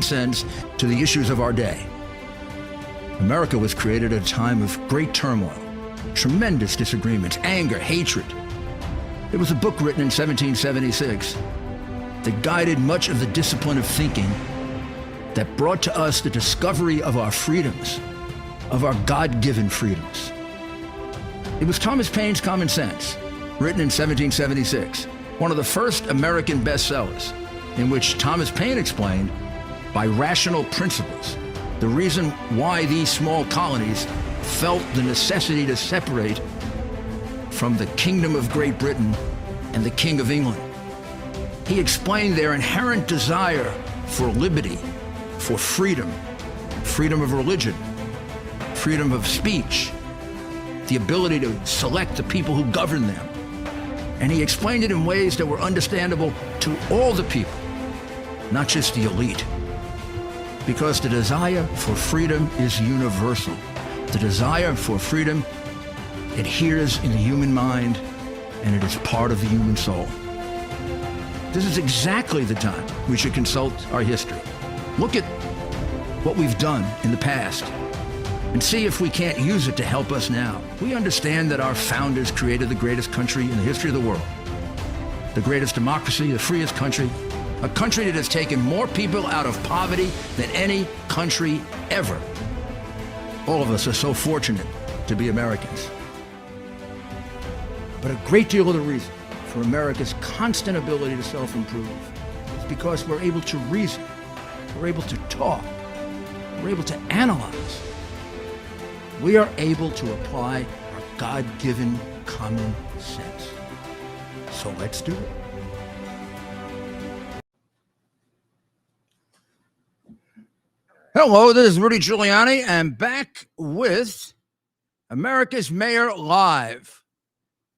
sense to the issues of our day. America was created at a time of great turmoil, tremendous disagreements, anger, hatred. There was a book written in 1776 that guided much of the discipline of thinking that brought to us the discovery of our freedoms, of our God-given freedoms. It was Thomas Paine's Common Sense, written in 1776, one of the first American bestsellers, in which Thomas Paine explained, by rational principles, the reason why these small colonies felt the necessity to separate from the Kingdom of Great Britain and the King of England. He explained their inherent desire for liberty, for freedom, freedom of religion, freedom of speech, the ability to select the people who govern them. And he explained it in ways that were understandable to all the people, not just the elite. Because the desire for freedom is universal. The desire for freedom adheres in the human mind, and it is part of the human soul. This is exactly the time we should consult our history. Look at what we've done in the past and see if we can't use it to help us now. We understand that our founders created the greatest country in the history of the world, the greatest democracy, the freest country, a country that has taken more people out of poverty than any country ever. All of us are so fortunate to be Americans. But a great deal of the reason for America's constant ability to self-improve is because we're able to reason, we're able to talk, we're able to analyze. We are able to apply our God-given common sense. So let's do it. Hello, this is Rudy Giuliani. I'm back with America's Mayor Live.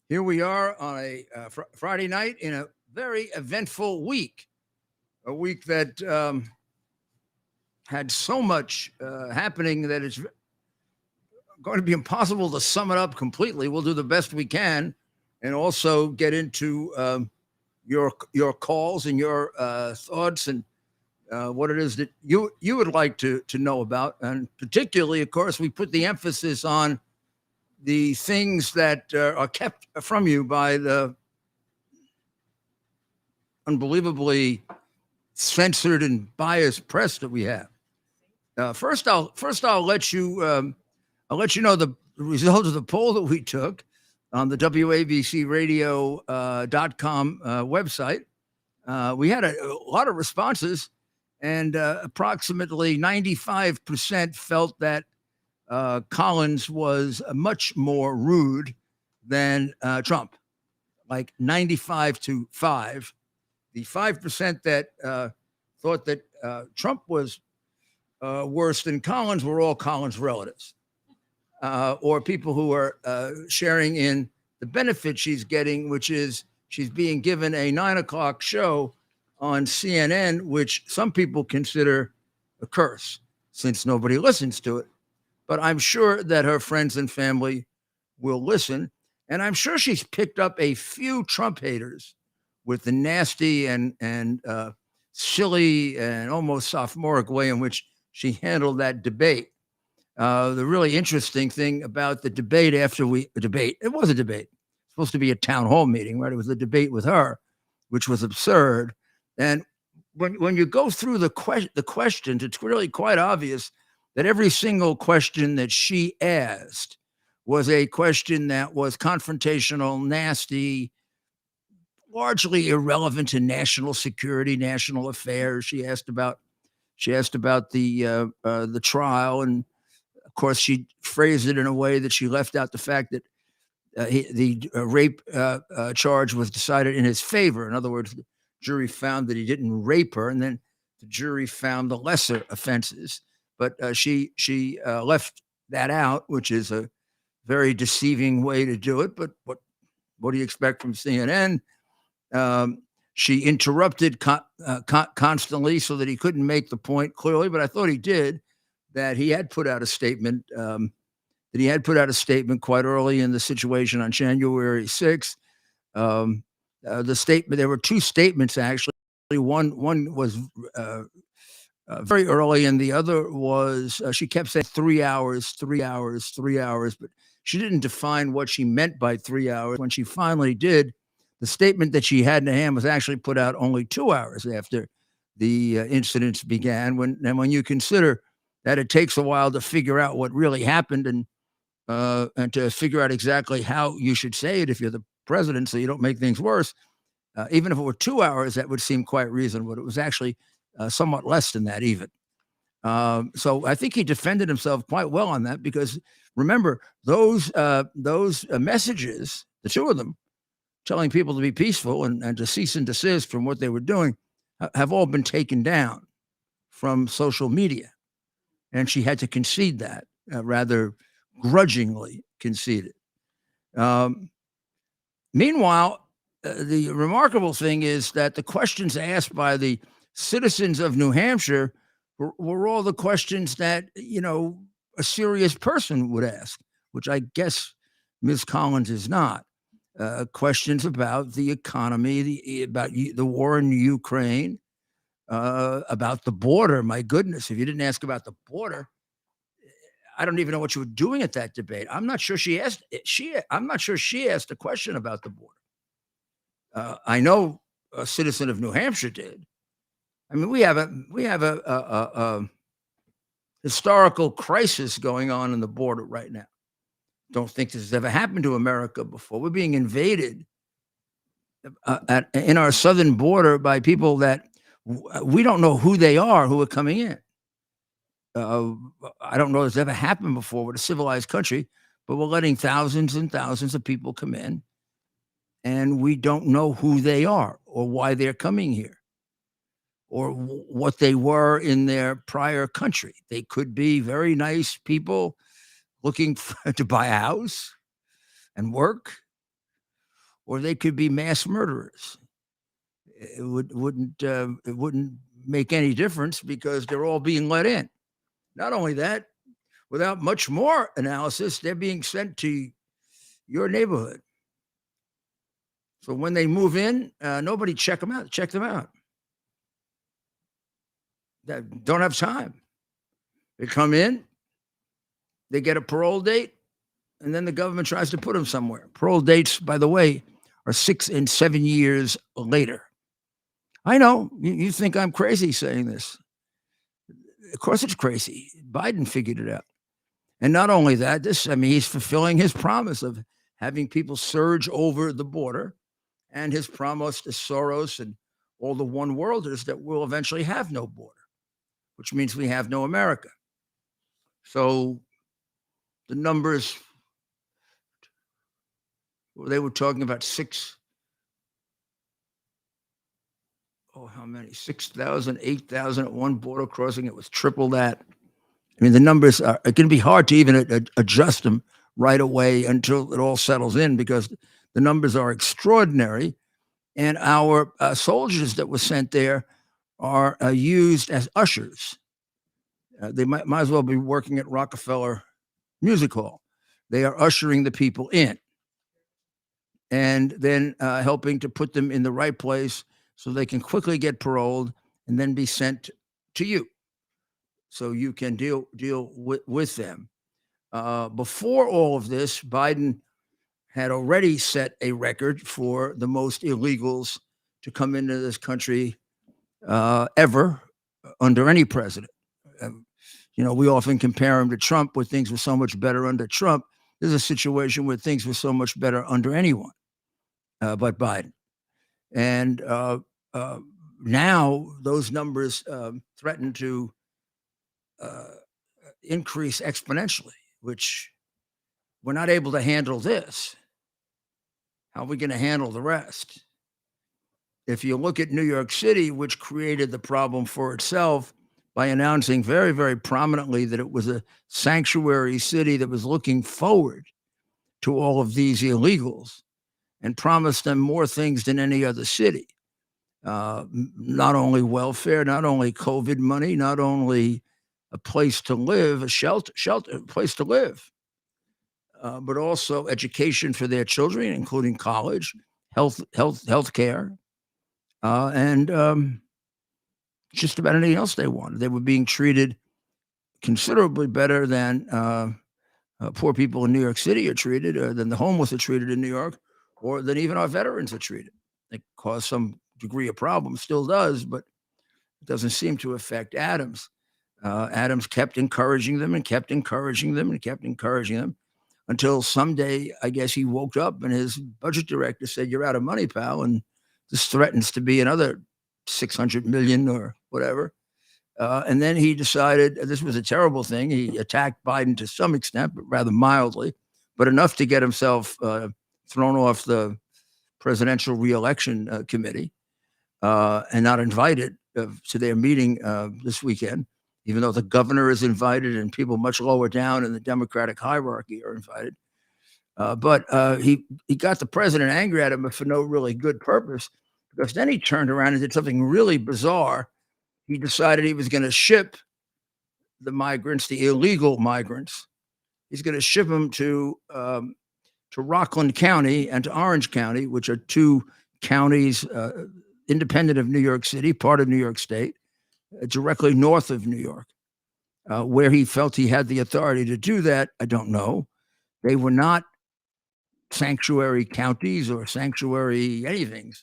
Here we are on a Friday night in a very eventful week, a week that had so much happening that it's going to be impossible to sum it up completely. We'll do the best we can and also get into your calls and your thoughts and what it is that you would like to know about. And particularly, of course, we put the emphasis on the things that are kept from you by the unbelievably censored and biased press that we have. First, I'll let you know the result of the poll that we took on the WABCRadio.com website. We had a lot of responses. And approximately 95% felt that Collins was much more rude than Trump, like 95-5. The 5% that thought that Trump was worse than Collins were all Collins relatives, or people who are sharing in the benefit she's getting, which is she's being given a 9 o'clock show on CNN, which some people consider a curse since nobody listens to it. But I'm sure that her friends and family will listen. And I'm sure she's picked up a few Trump haters with the nasty and silly and almost sophomoric way in which she handled that debate. The really interesting thing about the debate it was a debate. It's supposed to be a town hall meeting, right? It was a debate with her, which was absurd. And when you go through the questions, it's really quite obvious that every single question that she asked was a question that was confrontational, nasty, largely irrelevant to national security, national affairs. She asked about the trial, and of course she phrased it in a way that she left out the fact that the rape charge was decided in his favor. In other words, jury found that he didn't rape her, and then the jury found the lesser offenses. But she left that out, which is a very deceiving way to do it. But what do you expect from CNN? She interrupted constantly so that he couldn't make the point clearly. But I thought he did, that he had put out a statement. Quite early in the situation on January 6th. The statement, there were two statements, actually. One was very early, and the other was she kept saying 3 hours, 3 hours, 3 hours, but she didn't define what she meant by 3 hours. When she finally did, the statement that she had in hand was actually put out only 2 hours after the incidents began. When you consider that it takes a while to figure out what really happened and to figure out exactly how you should say it if you're the president, so you don't make things worse. Even if it were 2 hours, that would seem quite reasonable. It was actually somewhat less than that, even. So I think he defended himself quite well on that because remember those messages, the two of them, telling people to be peaceful and to cease and desist from what they were doing, have all been taken down from social media, and she had to concede that, rather grudgingly conceded. Um, Meanwhile, the remarkable thing is that the questions asked by the citizens of New Hampshire were all the questions that a serious person would ask, which I guess Ms. Collins is not. Questions about the economy, about the war in Ukraine, about the border. My goodness, if you didn't ask about the border, I don't even know what you were doing at that debate. I'm not sure she asked. I'm not sure she asked a question about the border. I know a citizen of New Hampshire did. I mean, we have a historical crisis going on in the border right now. Don't think this has ever happened to America before. We're being invaded in our southern border by people that we don't know who they are, who are coming in. I don't know if it's ever happened before with a civilized country, but we're letting thousands and thousands of people come in, and we don't know who they are or why they're coming here or what they were in their prior country. They could be very nice people looking to buy a house and work, or they could be mass murderers. It wouldn't make any difference because they're all being let in. Not only that, without much more analysis, they're being sent to your neighborhood. So when they move in, nobody check them out. That don't have time. They come in, they get a parole date, and then the government tries to put them somewhere. Parole dates, by the way, are 6 and 7 years later. I know you think I'm crazy saying this. Of course it's crazy. Biden figured it out. And not only that, he's fulfilling his promise of having people surge over the border and his promise to Soros and all the one worlders that we'll eventually have no border, which means we have no America. So the numbers, they were talking about how many? 6,000, 8,000 at one border crossing. It was triple that. I mean, the numbers are going to be hard to even adjust them right away until it all settles in because the numbers are extraordinary. And our soldiers that were sent there are used as ushers. They might as well be working at Rockefeller Music Hall. They are ushering the people in and then helping to put them in the right place so they can quickly get paroled and then be sent to you so you can deal with them. Before all of this, Biden had already set a record for the most illegals to come into this country ever under any president. We often compare him to Trump, where things were so much better under Trump. There's a situation where things were so much better under anyone but Biden. And now those numbers threaten to increase exponentially, which we're not able to handle this. How are we going to handle the rest? If you look at New York City, which created the problem for itself by announcing very, very prominently that it was a sanctuary city that was looking forward to all of these illegals and promised them more things than any other city. Not only welfare, not only COVID money, not only a place to live, a place to live, but also education for their children, including college, health care, and just about anything else they wanted. They were being treated considerably better than poor people in New York City are treated, or than the homeless are treated in New York, or than even our veterans are treated. It caused some degree of problem, still does, but it doesn't seem to affect Adams. Adams kept encouraging them and kept encouraging them and kept encouraging them until someday, I guess he woke up and his budget director said, "You're out of money, pal," and this threatens to be another 600 million or whatever. And then he decided this was a terrible thing. He attacked Biden to some extent, but rather mildly, but enough to get himself thrown off the presidential reelection committee and not invited to their meeting this weekend, even though the governor is invited and people much lower down in the Democratic hierarchy are invited. But he got the president angry at him, but for no really good purpose, because then he turned around and did something really bizarre. He decided he was going to ship the migrants, the illegal migrants. He's going to ship them to Rockland County and to Orange County, which are two counties independent of New York City, part of New York State, directly north of New York. Where he felt he had the authority to do that, I don't know. They were not sanctuary counties or sanctuary anything.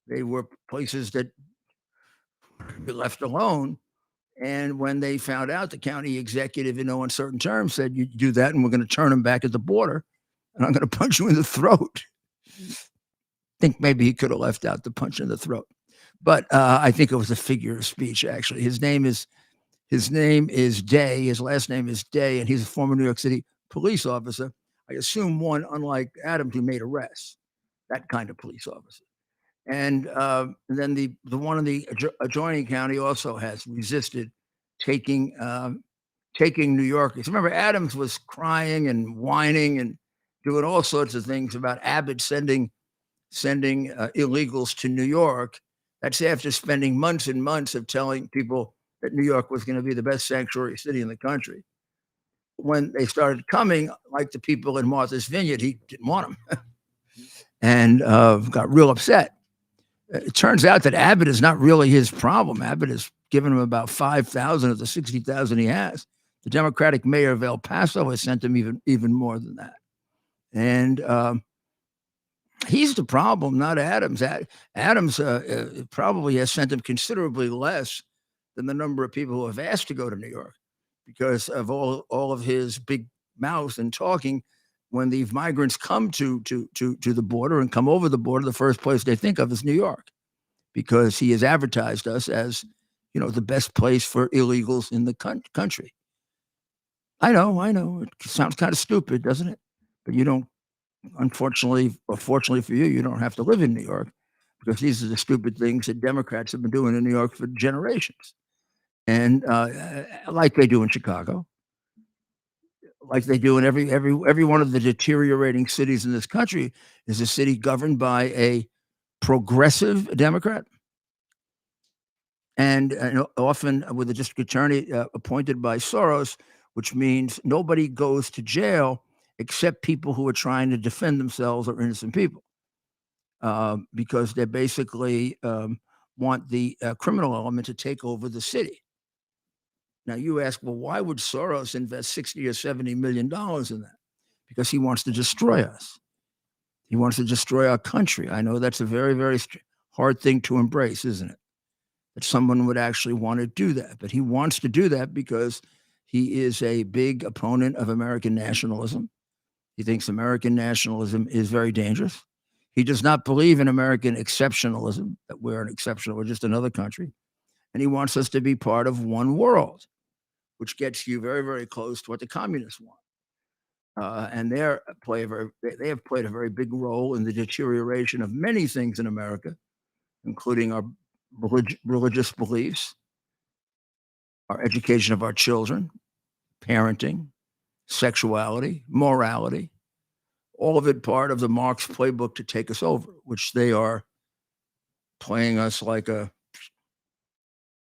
They were places that could be left alone. And when they found out, the county executive, in no uncertain terms, said, "You do that, and we're going to turn them back at the border, and I'm going to punch you in the throat." I think maybe he could have left out the punch in the throat, but I think it was a figure of speech. Actually, his name is Day. His last name is Day, and he's a former New York City police officer. I assume one, unlike Adams, who made arrests. That kind of police officer. And then the one in the adjoining county also has resisted taking New Yorkers. Remember, Adams was crying and whining and doing all sorts of things about Abbott sending illegals to New York. That's after spending months and months of telling people that New York was going to be the best sanctuary city in the country. When they started coming, like the people in Martha's Vineyard, he didn't want them and got real upset. It turns out that Abbott is not really his problem. Abbott has given him about 5,000 of the 60,000 he has. The Democratic mayor of El Paso has sent him even more than that. And he's the problem, not Adams. Adams probably has sent him considerably less than the number of people who have asked to go to New York because of all of his big mouth and talking. When the migrants come to the border and come over the border, the first place they think of is New York, because he has advertised us as, the best place for illegals in the country. I know. It sounds kind of stupid, doesn't it? But you don't, unfortunately, or fortunately for you, you don't have to live in New York, because these are the stupid things that Democrats have been doing in New York for generations. And like they do in Chicago, like they do in every one of the deteriorating cities in this country, is a city governed by a progressive Democrat, and often with a district attorney appointed by Soros, which means nobody goes to jail except people who are trying to defend themselves or innocent people, because they basically want the criminal element to take over the city. Now you ask, well, why would Soros invest $60 or $70 million in that? Because he wants to destroy us. He wants to destroy our country. I know that's a very, very hard thing to embrace, isn't it? That someone would actually want to do that. But he wants to do that because he is a big opponent of American nationalism. He thinks American nationalism is very dangerous. He does not believe in American exceptionalism, that we're we're just another country. And he wants us to be part of one world, which gets you very, very close to what the communists want. And they have played a very big role in the deterioration of many things in America, including our religious beliefs, our education of our children, parenting, sexuality, morality, all of it part of the Marx playbook to take us over, which they are playing us like a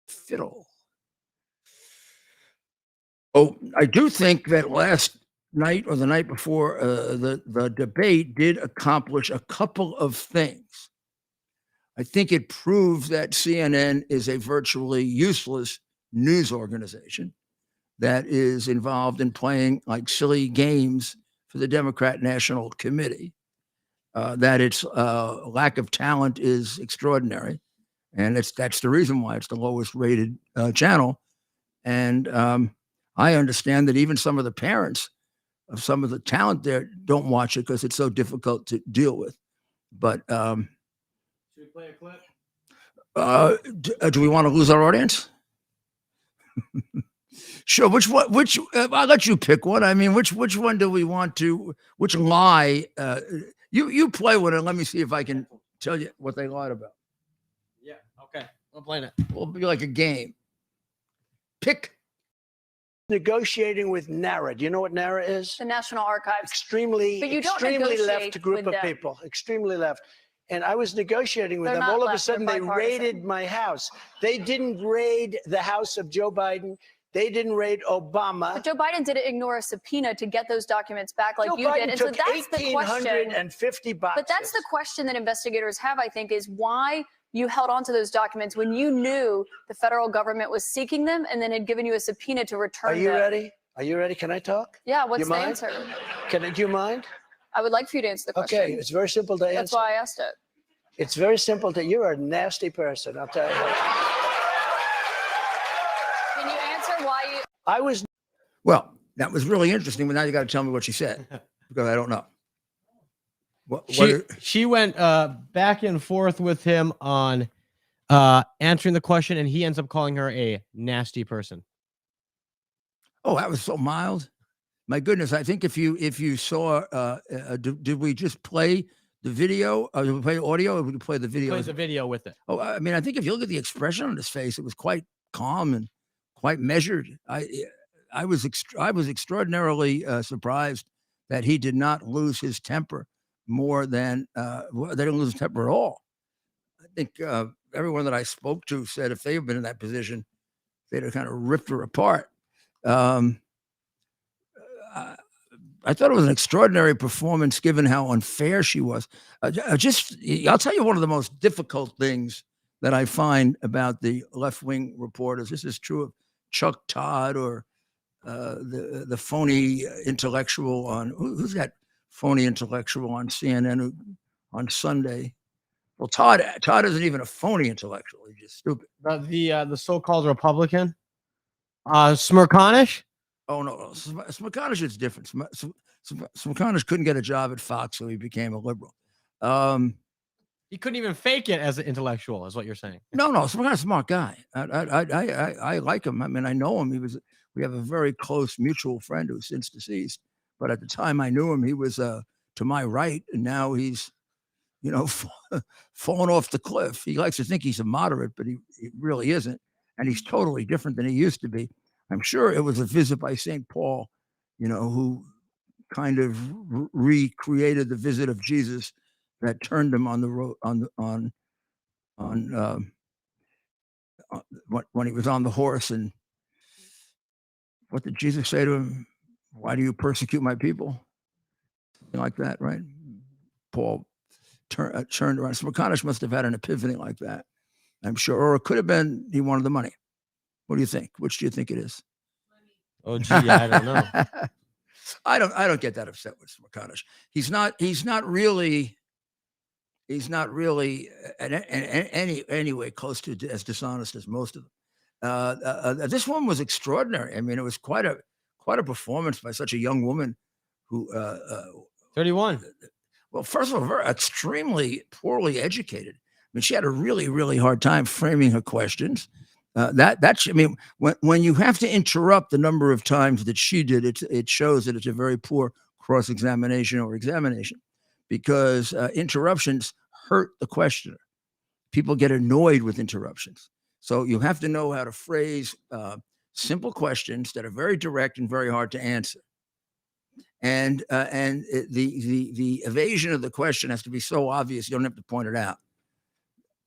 fiddle. Oh, I do think that last night or the night before, the debate did accomplish a couple of things. I think it proves that CNN is a virtually useless news organization that is involved in playing like silly games for the Democrat National Committee. That its lack of talent is extraordinary, and that's the reason why it's the lowest rated channel. And I understand that even some of the parents of some of the talent there don't watch it because it's so difficult to deal with. But should we play a clip? Do we want to lose our audience? Sure. Which one? Which I'll let you pick one. I mean, which one do we want to? Which lie? You play one and let me see if I can tell you what they lied about. Yeah. Okay. I'm playing it. It'll be like a game. Pick. Negotiating with NARA. Do you know what NARA is? The National Archives. Extremely left group of people. Extremely left. And I was negotiating with them. All of a sudden, they raided my house. They didn't raid the house of Joe Biden. They didn't raid Obama. But Joe Biden didn't ignore a subpoena to get those documents back like you did. And so that's the question. But that's the question that investigators have, I think, is why you held on to those documents when you knew the federal government was seeking them and then had given you a subpoena to return them. Are you ready? Are you ready? Can I talk? Yeah, what's the answer? Do you mind? I would like for you to answer the question. Okay, it's very simple to answer. That's why I asked it. It's very simple to, you're a nasty person, I'll tell you. Can you answer why you... I was... Well, that was really interesting, but now you got to tell me what she said because I don't know. She went back and forth with him on answering the question, and he ends up calling her a nasty person. Oh, that was so mild. My goodness, I think if you saw, did we just play the video? Did we play audio or did we play the video? Play the video with it. Oh, I mean, I think if you look at the expression on his face, it was quite calm and quite measured. I was extraordinarily surprised that he did not lose his temper more than they didn't lose his temper at all. I think everyone that I spoke to said if they had been in that position, they'd have kind of ripped her apart. I thought it was an extraordinary performance given how unfair she was. I'll tell you one of the most difficult things that I find about the left-wing reporters. This is true of Chuck Todd or the phony intellectual on who's that phony intellectual on CNN on Sunday. Well, Todd isn't even a phony intellectual. He's just stupid. The so-called Republican, Smirkanish. Oh no, Smirkanish is different. Smirkanish couldn't get a job at Fox, so he became a liberal. He couldn't even fake it as an intellectual, is what you're saying. No, Smirkanish is a smart guy. I like him. I mean, I know him. We have a very close mutual friend who's since deceased. But at the time I knew him, he was to my right, and now he's, fallen off the cliff. He likes to think he's a moderate, but he really isn't, and he's totally different than he used to be. I'm sure it was a visit by St. Paul, who kind of recreated the visit of Jesus that turned him on the road when he was on the horse. And what did Jesus say to him? Why do you persecute my people? Something like that, right? Paul turned around. Smirkanish must have had an epiphany like that, I'm sure, or it could have been he wanted the money. What do you think? Which do you think it is? Oh, gee, I don't know. I don't get that upset with Smirkanish. He's not really any way close to as dishonest as most of them. This one was extraordinary. I mean, it was quite a performance by such a young woman who 31. Well, first of all, very extremely poorly educated. I mean, she had a really, really hard time framing her questions. When you have to interrupt the number of times that she did, it shows that it's a very poor cross-examination or examination, because interruptions hurt the questioner. People get annoyed with interruptions. So you have to know how to phrase simple questions that are very direct and very hard to answer. And the evasion of the question has to be so obvious you don't have to point it out.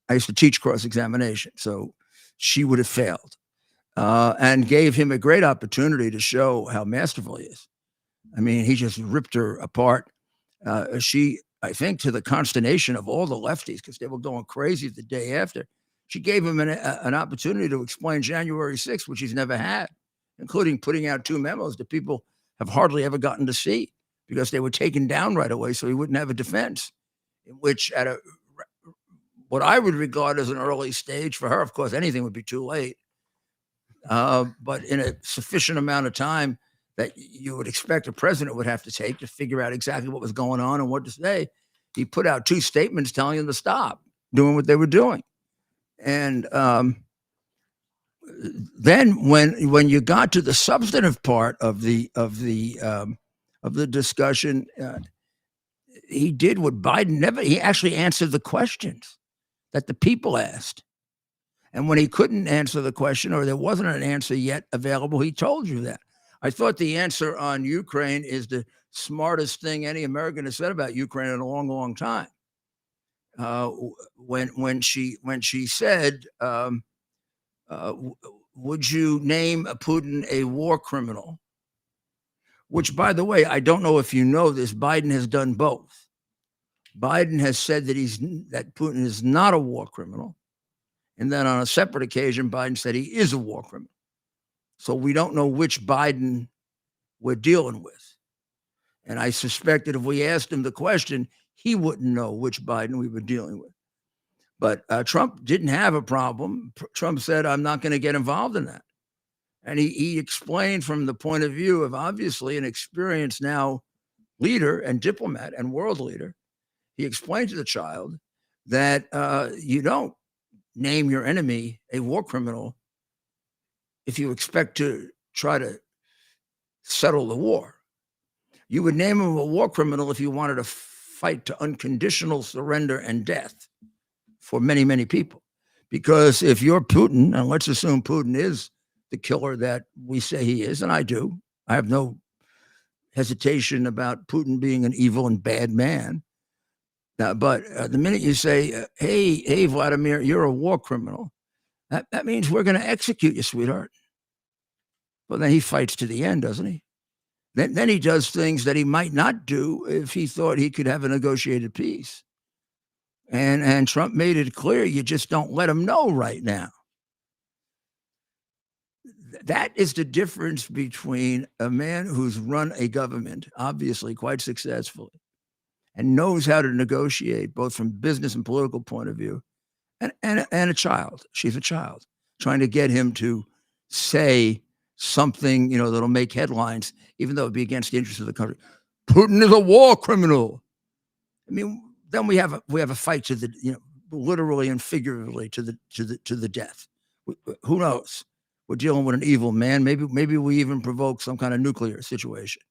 I used to teach cross-examination, so she would have failed, and gave him a great opportunity to show how masterful he is. I mean, he just ripped her apart. She I think to the consternation of all the lefties, because they were going crazy the day after, she gave him an opportunity to explain January 6th, which he's never had, including putting out 2 memos that people have hardly ever gotten to see because they were taken down right away so he wouldn't have a defense, in which at what I would regard as an early stage for her, of course, anything would be too late, but in a sufficient amount of time that you would expect a president would have to take to figure out exactly what was going on and what to say, he put out 2 statements telling them to stop doing what they were doing. And then when you got to the substantive part of the discussion, he did what Biden never. He actually answered the questions that the people asked. And when he couldn't answer the question or there wasn't an answer yet available, he told you that. I thought the answer on Ukraine is the smartest thing any American has said about Ukraine in a long, long time. When she said, would you name Putin a war criminal? Which, by the way, I don't know if you know this, Biden has done both. Biden has said that Putin is not a war criminal. And then on a separate occasion, Biden said he is a war criminal. So we don't know which Biden we're dealing with. And I suspect that if we asked him the question, he wouldn't know which Biden we were dealing with. But Trump didn't have a problem. Trump said, I'm not going to get involved in that. And he explained from the point of view of obviously an experienced now leader and diplomat and world leader. He explained to the child that you don't name your enemy a war criminal if you expect to try to settle the war. You would name him a war criminal if you wanted to fight to unconditional surrender and death for many, many people. Because if you're Putin, and let's assume Putin is the killer that we say he is, and I do, I have no hesitation about Putin being an evil and bad man. But the minute you say, hey, Vladimir, you're a war criminal, that means we're going to execute you, sweetheart. Well, then he fights to the end, doesn't he? Then he does things that he might not do if he thought he could have a negotiated peace. And Trump made it clear you just don't let him know right now. That is the difference between a man who's run a government, obviously quite successfully, and knows how to negotiate both from business and political point of view, and a child. She's a child, trying to get him to say something, that'll make headlines, even though it'd be against the interests of the country. Putin is a war criminal. I mean, then we have a fight to the, literally and figuratively to the death. Who knows? We're dealing with an evil man. Maybe we even provoke some kind of nuclear situation.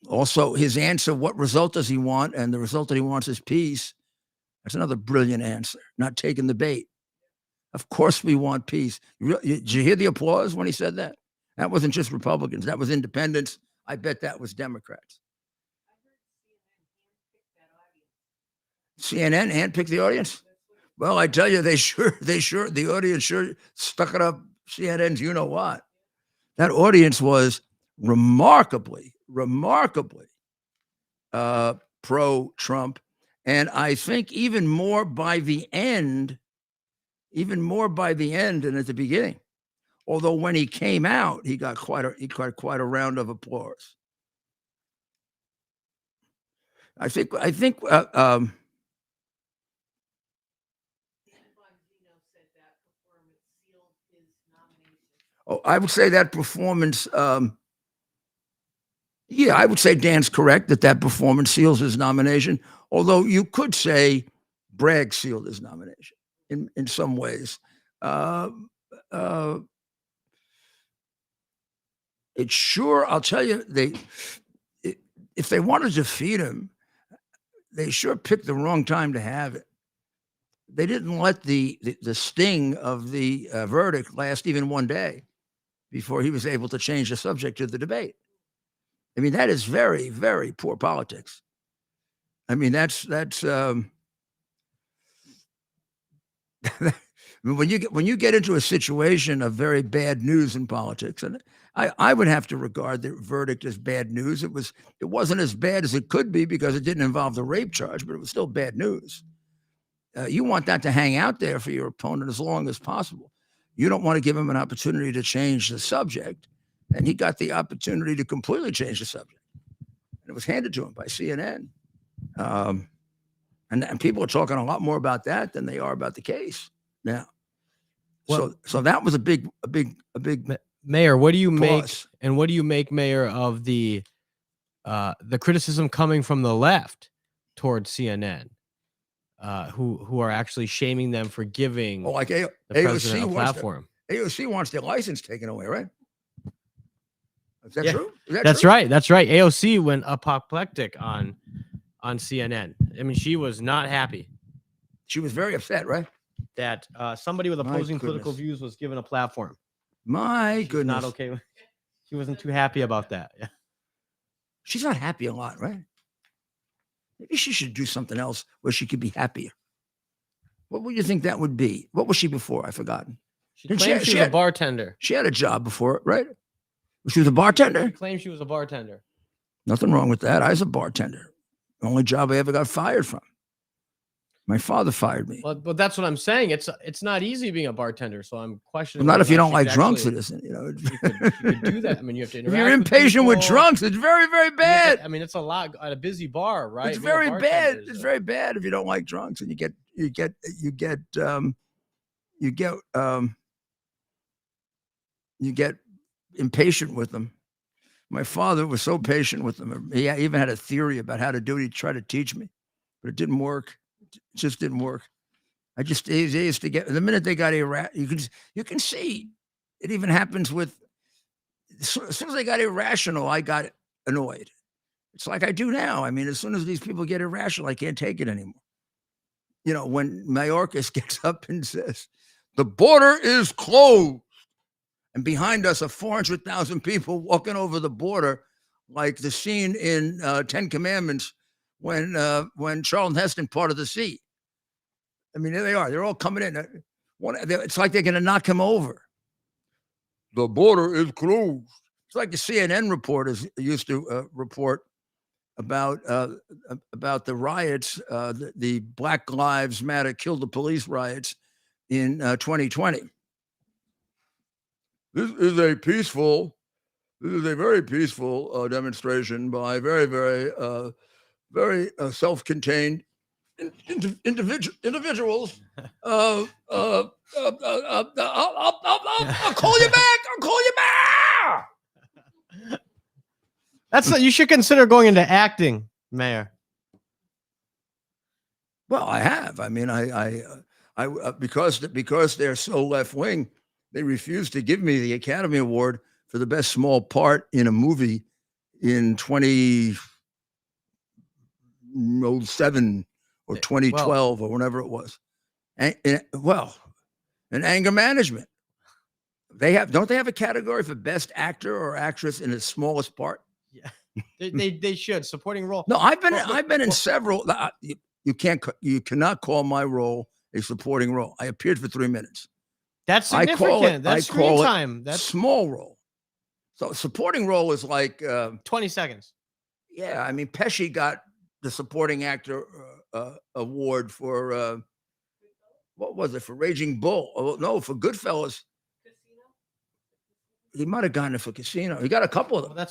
Also, his answer, what result does he want? And the result that he wants is peace. That's another brilliant answer, not taking the bait. Of course we want peace. Did you hear the applause when he said that? That wasn't just Republicans. That was independents. I bet that was Democrats. CNN handpicked the audience? Well, I tell you, the audience sure stuck it up CNN's you know what. That audience was remarkably pro-Trump. And I think even more by the end than at the beginning. Although when he came out, he got quite a round of applause. I think I would say that performance, I would say Dan's correct that performance seals his nomination. Although you could say Bragg sealed his nomination in some ways. It's sure, I'll tell you, if they wanted to defeat him, they sure picked the wrong time to have it. They didn't let the sting of the verdict last even one day before he was able to change the subject of the debate. I mean, that is very, very poor politics. I mean, that's mean, when you get into a situation of very bad news in politics, and I would have to regard the verdict as bad news. It wasn't as bad as it could be because it didn't involve the rape charge, but it was still bad news. You want that to hang out there for your opponent as long as possible. You don't want to give him an opportunity to change the subject, and he got the opportunity to completely change the subject. And it was handed to him by CNN. And people are talking a lot more about that than they are about the case now. Well, so that was a big Mayor, what do you plus. what do you make, Mayor, of the criticism coming from the left towards CNN, who are actually shaming them for giving like the president a platform? AOC wants their license taken away, right? Is that true? That's true? Right. That's right. AOC went apoplectic on CNN. I mean, she was not happy. She was very upset, right? That somebody with opposing political views was given a platform. My goodness. Not okay. She wasn't too happy about that. Yeah. She's not happy a lot, right? Maybe she should do something else where she could be happier. What would you think that would be? What was she before? I've forgotten. She claimed she was a bartender. She had a job before, right? She was a bartender? She claimed she was a bartender. Nothing wrong with that. I was a bartender. The only job I ever got fired from. My father fired me. Well, but that's what I'm saying. It's not easy being a bartender. So I'm questioning. Well, not if you don't like drunks. It isn't. You know, you could do that. I mean, you have to interact. If you're impatient with drunks, it's very, very bad. I mean, it's a lot at a busy bar, right? It's very bad. It's very bad if you don't like drunks, and you get impatient with them. My father was so patient with them. He even had a theory about how to do it. He tried to teach me, but it didn't work. It just didn't work. They used to get, the minute they got you can see it even happens with, as soon as they got irrational, I got annoyed. It's like I do now. I mean, as soon as these people get irrational, I can't take it anymore. You know, when Mayorkas gets up and says, the border is closed, and behind us are 400,000 people walking over the border, like the scene in 10 Commandments when Charlton Heston parted the sea. I mean, there they are. They're all coming in. It's like they're going to knock him over. The border is closed. It's like the CNN reporters used to report about the riots, the Black Lives Matter Kill the Police riots in 2020. This is a very peaceful demonstration by very self-contained individuals. I'll call you back. I'll call you back. You should consider going into acting, Mayor. Well, I have. I mean, I because they're so left wing, they refused to give me the Academy Award for the best small part in a movie in 2007 or 2012 or whenever it was. And anger management. Don't they have a category for best actor or actress in the smallest part? Yeah, they should. Supporting role. No, I've been in several. You cannot call my role a supporting role. I appeared for 3 minutes. That's significant. That's screen time. That's small role. So supporting role is like 20 seconds. Yeah, I mean, Pesci got the supporting actor award for what was it, for Raging Bull? Oh no, for Goodfellas. He might have gotten it for Casino. He got a couple of them. Well,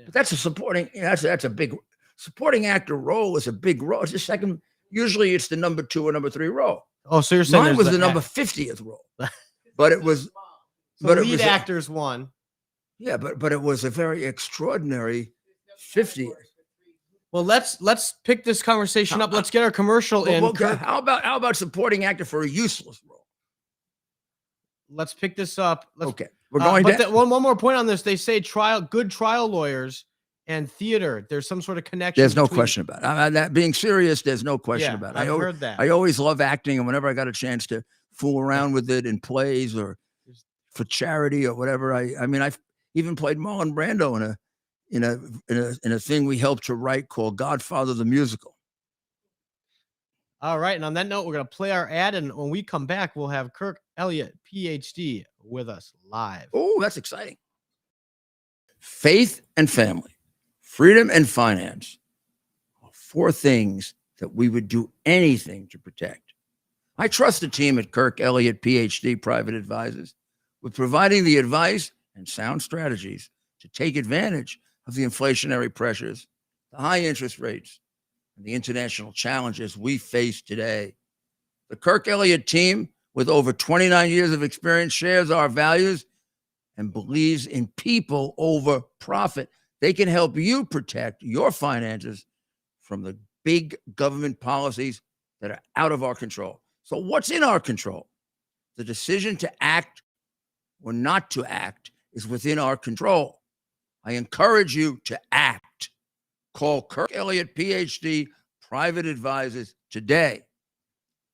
but that's a supporting. That's a big supporting actor role. Is a big role. It's a second. Usually, it's the number 2 or number 3 role. Oh, so you're saying mine was the number 50th role, but it was. So but lead actors won. Yeah, but it was a very extraordinary 50th. Well, let's pick this conversation up. Let's get our commercial in. How about supporting actor for a useless role? Let's pick this up. Okay, we're going. One more point on this. They say good trial lawyers and theater. There's some sort of connection. There's no question about it. That being serious, there's no question about it. I heard that. I always love acting, and whenever I got a chance to fool around with it in plays or for charity or whatever, I mean, I've even played Marlon Brando in a thing we helped to write called Godfather the Musical. All right. And on that note, we're going to play our ad. And when we come back, we'll have Kirk Elliott, PhD, with us live. Oh, that's exciting. Faith and family, freedom and finance are 4 things that we would do anything to protect. I trust the team at Kirk Elliott, PhD, Private Advisors, with providing the advice and sound strategies to take advantage of the inflationary pressures, the high interest rates, and the international challenges we face today. The Kirk Elliott team, with over 29 years of experience, shares our values and believes in people over profit. They can help you protect your finances from the big government policies that are out of our control. So what's in our control? The decision to act or not to act is within our control. I encourage you to act. Call Kirk Elliott, PhD, Private Advisors today.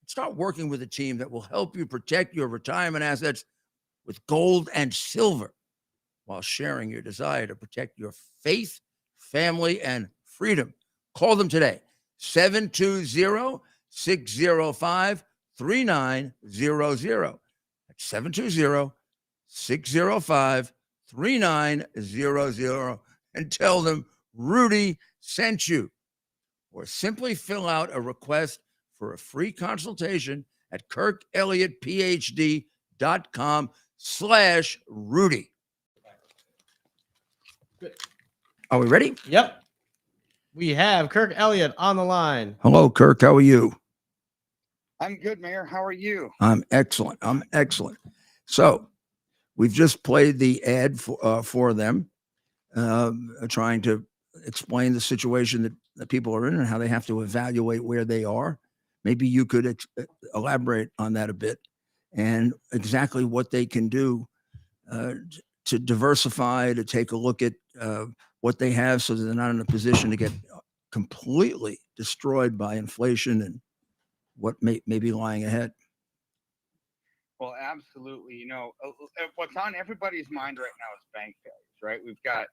Start working with a team that will help you protect your retirement assets with gold and silver while sharing your desire to protect your faith, family, and freedom. Call them today, 720-605-3900. That's 720-605-3900, and tell them Rudy sent you. Or simply fill out a request for a free consultation at kirkelliottphd.com/Rudy. Are we ready? Yep. We have Kirk Elliott on the line. Hello, Kirk. How are you? I'm good, Mayor. How are you? I'm excellent. So we've just played the ad for them, trying to explain the situation that people are in and how they have to evaluate where they are. Maybe you could elaborate on that a bit and exactly what they can do to diversify, to take a look at what they have so that they're not in a position to get completely destroyed by inflation and what may be lying ahead. Well, absolutely. You know, what's on everybody's mind right now is bank failures, right? We've got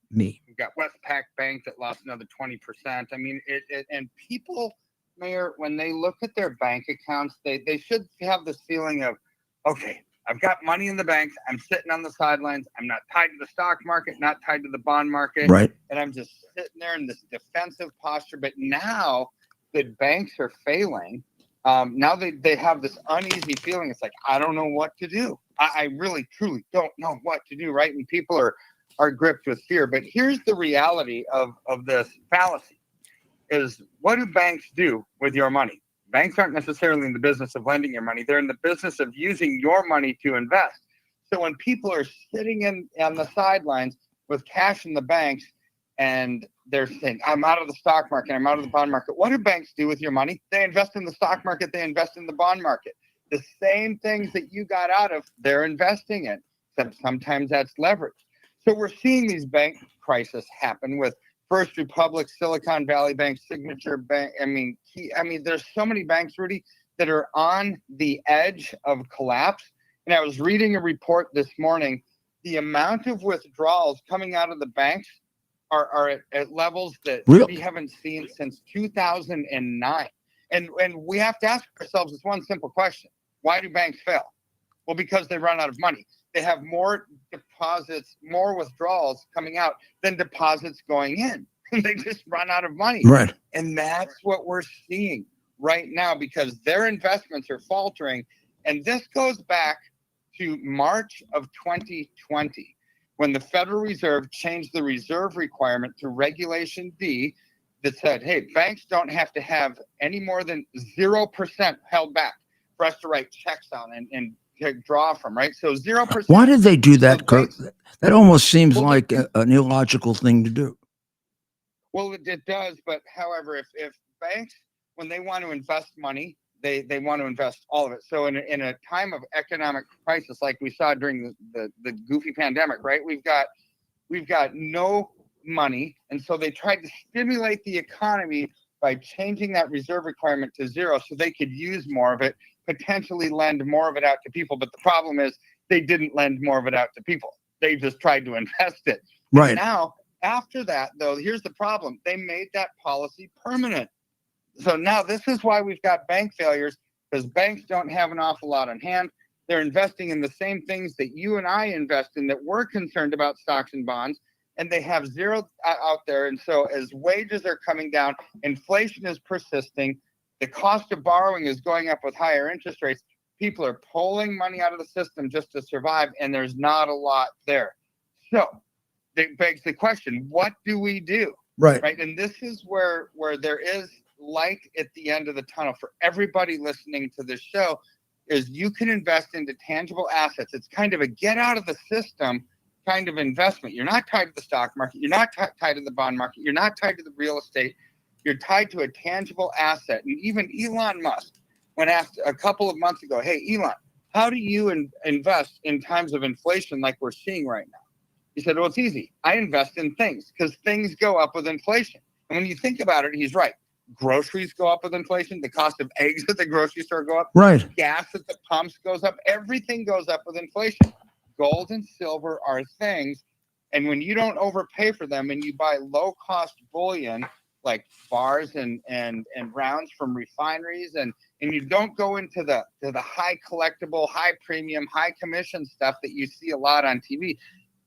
Westpac Bank that lost another 20%. I mean, and people, Mayor, when they look at their bank accounts, they should have this feeling of, okay, I've got money in the banks. I'm sitting on the sidelines. I'm not tied to the stock market, not tied to the bond market. Right. And I'm just sitting there in this defensive posture. But now that banks are failing, now they have this uneasy feeling. It's like, I don't know what to do. I really, truly don't know what to do, right? And people are gripped with fear. But here's the reality of this fallacy is, what do banks do with your money? Banks aren't necessarily in the business of lending your money. They're in the business of using your money to invest. So when people are sitting on the sidelines with cash in the banks and they're saying, I'm out of the stock market, I'm out of the bond market. What do banks do with your money? They invest in the stock market, they invest in the bond market. The same things that you got out of, they're investing in. Sometimes that's leverage. So we're seeing these bank crises happen with First Republic, Silicon Valley Bank, Signature Bank. I mean, there's so many banks, Rudy, that are on the edge of collapse. And I was reading a report this morning. The amount of withdrawals coming out of the banks are at levels that we haven't seen since 2009. And we have to ask ourselves this one simple question. Why do banks fail? Well, because they run out of money. They have more deposits, more withdrawals coming out than deposits going in. They just run out of money. Right. And that's what we're seeing right now because their investments are faltering. And this goes back to March of 2020, when the Federal Reserve changed the reserve requirement to Regulation D that said, hey, banks don't have to have any more than 0% held back for us to write checks on and draw from, right? So 0%. Why did they do that, Kirk? That almost seems like an illogical thing to do. Well, it does. But however, if banks, when they want to invest money, they want to invest all of it. So in a time of economic crisis, like we saw during the goofy pandemic, right? We've got no money. And so they tried to stimulate the economy by changing that reserve requirement to 0 so they could use more of it, potentially lend more of it out to people. But the problem is they didn't lend more of it out to people. They just tried to invest it. Right. Now, after that, though, here's the problem. They made that policy permanent. So now this is why we've got bank failures, because banks don't have an awful lot on hand. They're investing in the same things that you and I invest in, that we're concerned about, stocks and bonds, and they have zero out there. And so as wages are coming down, inflation is persisting, the cost of borrowing is going up with higher interest rates. People are pulling money out of the system just to survive, and there's not a lot there. So it begs the question, what do we do? Right. Right. And this is where there is light at the end of the tunnel for everybody listening to this show, is you can invest into tangible assets. It's kind of a get out of the system kind of investment. You're not tied to the stock market. You're not tied to the bond market. You're not tied to the real estate. You're tied to a tangible asset. And even Elon Musk, when asked a couple of months ago, hey, Elon, how do you invest in times of inflation like we're seeing right now? He said, well, it's easy. I invest in things because things go up with inflation. And when you think about it, he's right. Groceries go up with inflation. The cost of eggs at the grocery store go up. Right. Gas at the pumps goes up. Everything goes up with inflation. Gold and silver are things. And when you don't overpay for them and you buy low-cost bullion like bars and rounds from refineries, and you don't go into the high collectible, high premium, high commission stuff that you see a lot on TV,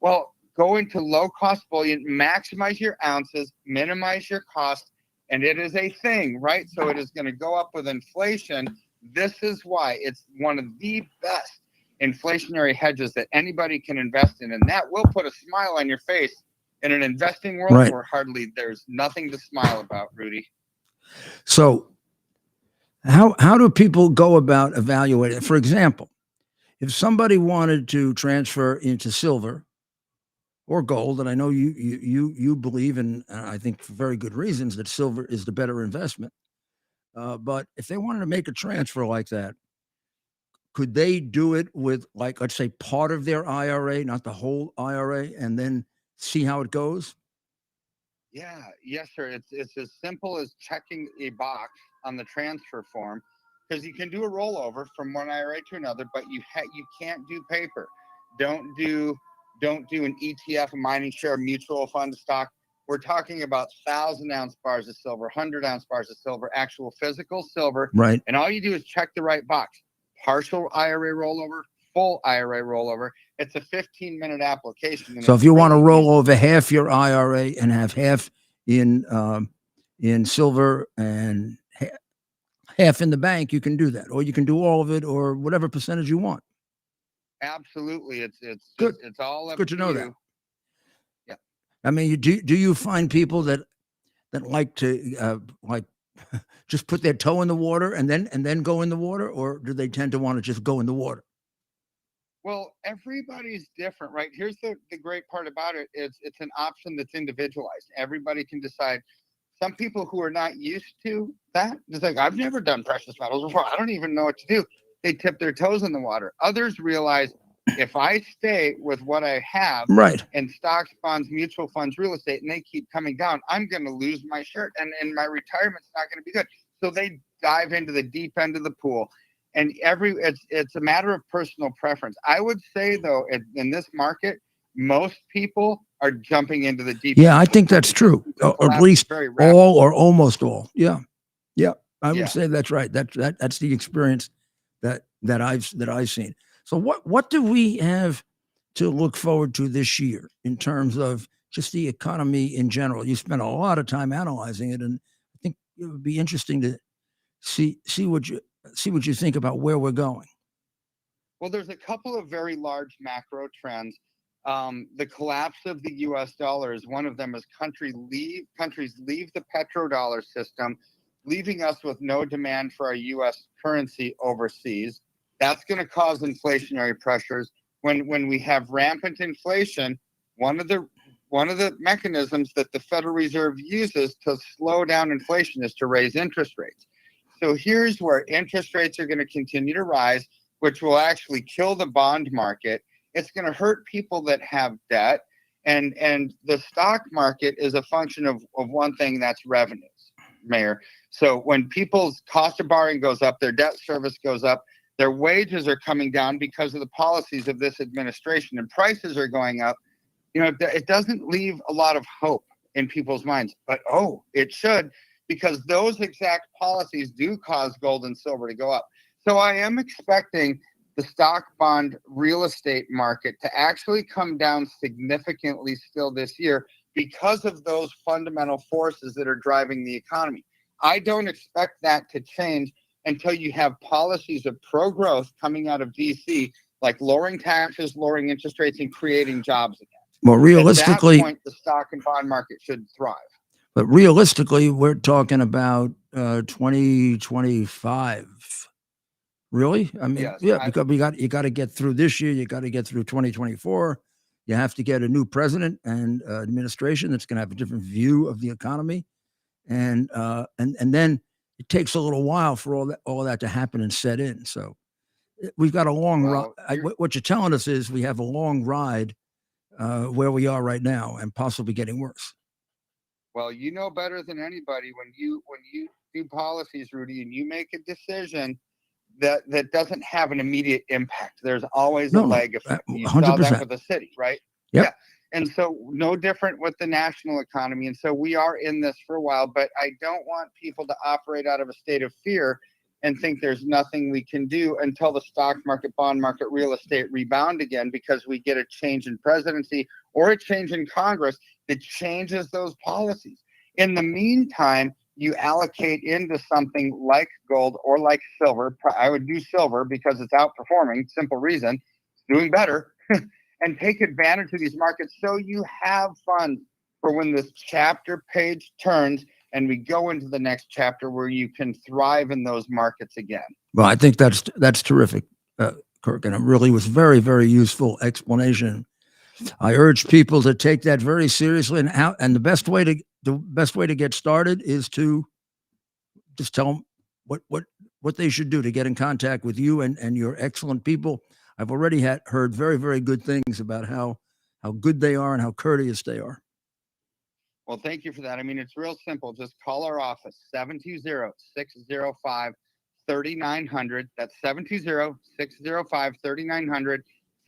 well, go into low-cost bullion, maximize your ounces, minimize your cost, and it is a thing, right? So it is going to go up with inflation. This is why it's one of the best inflationary hedges that anybody can invest in, and that will put a smile on your face in an investing world Right. where there's nothing to smile about, Rudy. So how do people go about evaluating it? For example, if somebody wanted to transfer into silver or gold, and I know you believe, and I think for very good reasons, that silver is the better investment. But if they wanted to make a transfer like that, could they do it with, like, let's say, part of their IRA, not the whole IRA, and then see how it goes? Yeah, yes, sir. It's as simple as checking a box on the transfer form, because you can do a rollover from one IRA to another, but you can't do paper. Don't do an ETF, a mining share, mutual fund stock. We're talking about 1,000-ounce bars of silver, 100-ounce bars of silver, actual physical silver. Right. And all you do is check the right box. Partial IRA rollover, full IRA rollover. It's a 15-minute application. So if you want to roll over half your IRA and have half in silver and half in the bank, you can do that, or you can do all of it, or whatever percentage you want. Absolutely, it's good. It's all up good to know you. that. Yeah. I mean, do you find people that like to just put their toe in the water and then go in the water, or do they tend to want to just go in the water? Well, everybody's different, right? Here's the great part about it. It's an option that's individualized. Everybody can decide. Some people who are not used to that, it's like, I've never done precious metals before. I don't even know what to do. They tip their toes in the water. Others realize, if I stay with what I have, right, in stocks, bonds, mutual funds, real estate, and they keep coming down, I'm going to lose my shirt, and my retirement's not going to be good. So they dive into the deep end of the pool. And it's a matter of personal preference. I would say, though, in this market, most people are jumping into the deep. Yeah, I think that's true, or at least all or almost all. Yeah, I would say that's right. That's the experience that I've seen. So what do we have to look forward to this year in terms of just the economy in general? You spent a lot of time analyzing it, and I think it would be interesting to see what you think about where we're going. Well, there's a couple of very large macro trends. The collapse of the U.S. dollar is one of them, as countries leave the petrodollar system, leaving us with no demand for our U.S. currency overseas. That's going to cause inflationary pressures. When we have rampant inflation, one of the mechanisms that the Federal Reserve uses to slow down inflation is to raise interest rates. So here's where interest rates are going to continue to rise, which will actually kill the bond market. It's going to hurt people that have debt. And the stock market is a function of one thing, that's revenues, Mayor. So when people's cost of borrowing goes up, their debt service goes up, their wages are coming down because of the policies of this administration, and prices are going up. It doesn't leave a lot of hope in people's minds. But, it should. because those exact policies do cause gold and silver to go up. So I am expecting the stock, bond, real estate market to actually come down significantly still this year because of those fundamental forces that are driving the economy. I don't expect that to change until you have policies of pro-growth coming out of DC, like lowering taxes, lowering interest rates, and creating jobs again. Well, realistically, at that point, the stock and bond market should thrive. But realistically, we're talking about 2025. Really? I mean, Yes, yeah, because you got to get through this year. You got to get through 2024. You have to get a new president and administration that's going to have a different view of the economy, and then it takes a little while for all of that to happen and set in. So we've got a long ride. What you're telling us is we have a long ride where we are right now, and possibly getting worse. Well, you know better than anybody when you do policies, Rudy, and you make a decision that doesn't have an immediate impact. There's always a lag effect. You 100%. saw that with the city, right? Yep. Yeah. And so no different with the national economy. And so we are in this for a while, but I don't want people to operate out of a state of fear and think there's nothing we can do until the stock market, bond market, real estate rebound again, because we get a change in presidency or a change in Congress that changes those policies. In the meantime, you allocate into something like gold or like silver. I would do silver because it's outperforming, simple reason, it's doing better, and take advantage of these markets so you have funds for when this chapter page turns and we go into the next chapter where you can thrive in those markets again. Well, I think that's terrific, Kirk, and it really was very, very useful explanation. I urge people to take that very seriously, and the best way to get started is to just tell them what they should do to get in contact with you and your excellent people. I've already heard very, very good things about how good they are and how courteous they are. Well, thank you for that. I mean, it's real simple. Just call our office, 720-605-3900. That's 720-605-3900.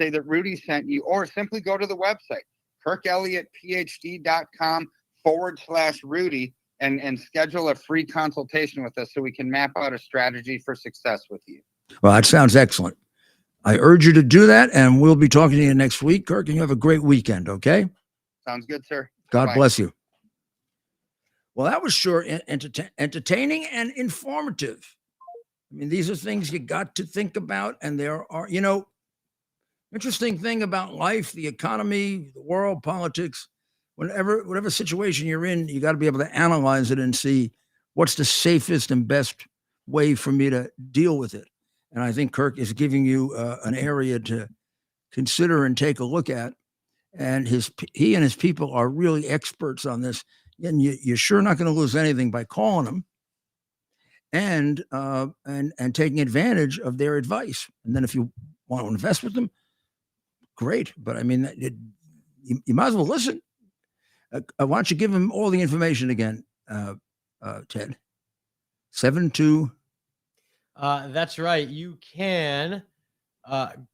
Say that Rudy sent you, or simply go to the website, kirkelliottphd.com/Rudy, and schedule a free consultation with us so we can map out a strategy for success with you. Well, that sounds excellent. I urge you to do that, and we'll be talking to you next week, Kirk, and you have a great weekend, okay? Sounds good, sir. God bless you. Well, that was sure entertaining and informative. I mean, these are things you got to think about, and there are, interesting thing about life, the economy, the world, politics, whatever situation you're in, you got to be able to analyze it and see what's the safest and best way for me to deal with it. And I think Kirk is giving you an area to consider and take a look at. And he and his people are really experts on this. And you're sure not going to lose anything by calling them and taking advantage of their advice. And then if you want to invest with them, great. But I mean, you might as well listen. Why don't you give them all the information again, Ted? 72. That's right. You can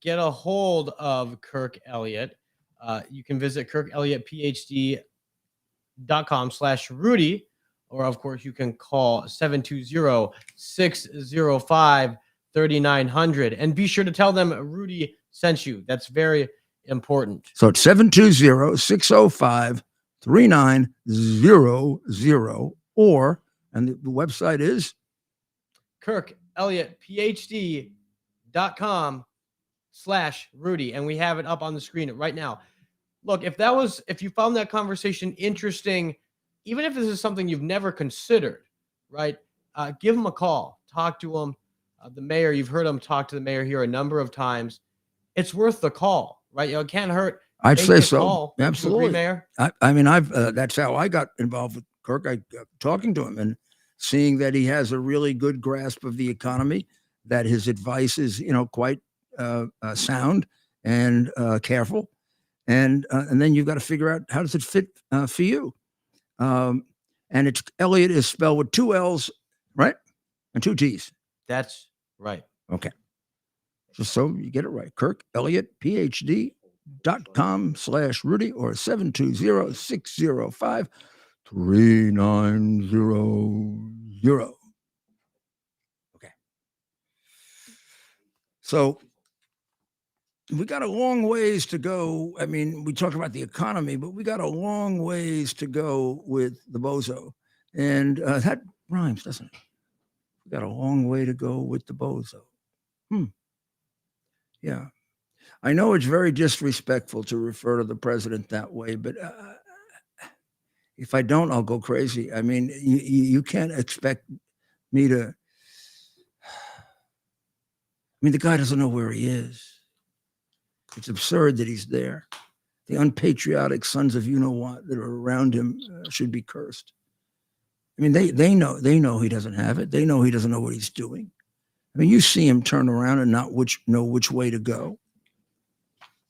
get a hold of Kirk Elliott. You can visit kirkelliottphd.com/Rudy, or of course you can call 720-605-3900, and be sure to tell them Rudy sent you. That's very important. So it's 720-605-3900, and the website is kirkelliottphd.com/Rudy, and we have it up on the screen right now. Look, if you found that conversation interesting, even if this is something you've never considered, right? Give him a call, talk to him. The mayor, you've heard him talk to the mayor here a number of times. It's worth the call, right? It can't hurt. I'd say so. Absolutely, agree, Mayor. I mean, that's how I got involved with Kirk. Talking to him and seeing that he has a really good grasp of the economy, that his advice is, quite sound and careful, and then you've got to figure out how does it fit for you. And it's Elliott is spelled with 2 L's, right, and 2 T's. That's right. Okay. Just so you get it right. kirkelliottphd.com/Rudy or 720-605-3900. 3900. Okay. So we got a long ways to go. I mean, we talked about the economy, but we got a long ways to go with the bozo. And that rhymes, doesn't it? We got a long way to go with the bozo. Yeah. I know it's very disrespectful to refer to the president that way, but if I don't, I'll go crazy. I mean, you can't expect me to. I mean, the guy doesn't know where he is. It's absurd that he's there. The unpatriotic sons of you-know-what that are around him should be cursed. I mean, they know he doesn't have it. They know he doesn't know what he's doing. I mean, you see him turn around and not know which way to go.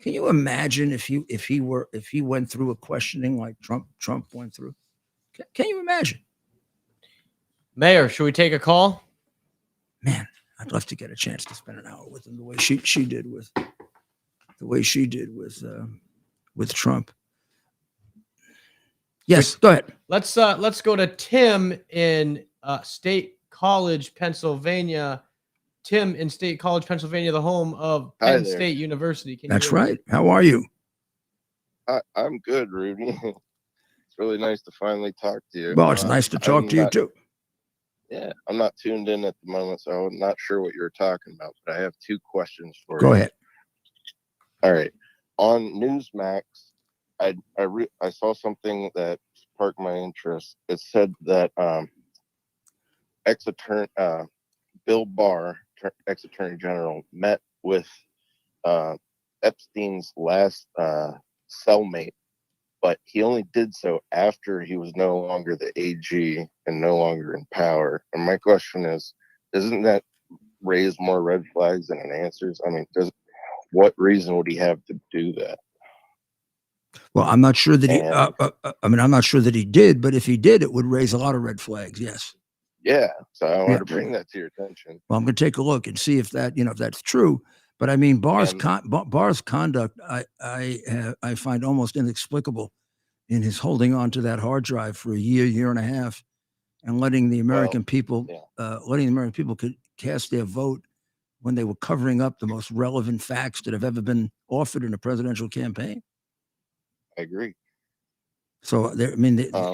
Can you imagine if he went through a questioning like Trump went through? Can you imagine? Mayor, should we take a call? Man, I'd love to get a chance to spend an hour with him the way she did with Trump. Yes, go ahead. Let's go to Tim in State College, Pennsylvania. Tim in State College, Pennsylvania, the home of Penn State University. That's right. How are you? I'm good, Rudy. It's really nice to finally talk to you. Well, it's nice to talk to you too. Yeah, I'm not tuned in at the moment, so I'm not sure what you're talking about, but I have two questions for you. Go ahead. All right. On Newsmax, I saw something that sparked my interest. It said that ex-attorney Bill Barr, ex-attorney general, met with Epstein's last cellmate, but he only did so after he was no longer the AG and no longer in power. And my question is, doesn't that raise more red flags than it answers? I mean, what reason would he have to do that? Well, I'm not sure that I'm not sure that he did, but if he did, it would raise a lot of red flags. Yes. Yeah. So I want to bring that to your attention. Well, I'm going to take a look and see if that, if that's true. But I mean, Barr's conduct, I find almost inexplicable in his holding on to that hard drive for a year and a half, and letting the American people could cast their vote when they were covering up the most relevant facts that have ever been offered in a presidential campaign. I agree. So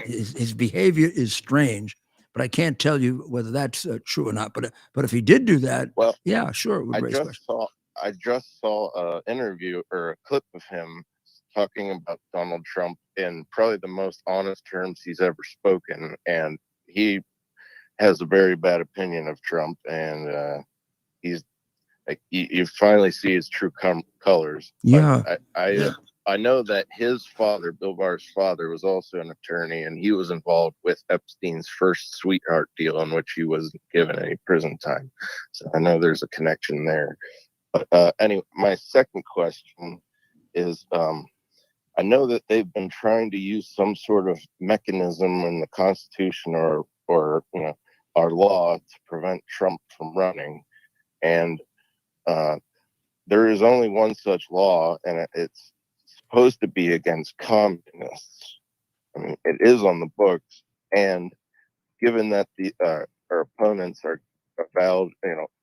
his behavior is strange, but I can't tell you whether that's true or not. But if he did do that, well, yeah, sure, it would raise questions. I just saw an interview or a clip of him talking about Donald Trump in probably the most honest terms he's ever spoken, and he has a very bad opinion of Trump, and he's like, you finally see his true colors. Yeah. I know that his father, Bill Barr's father, was also an attorney, and he was involved with Epstein's first sweetheart deal in which he wasn't given any prison time. So I know there's a connection there. But anyway, my second question is, I know that they've been trying to use some sort of mechanism in the Constitution or our law to prevent Trump from running. And there is only one such law, and it's supposed to be against communists. I mean, it is on the books, and given that our opponents are avowed,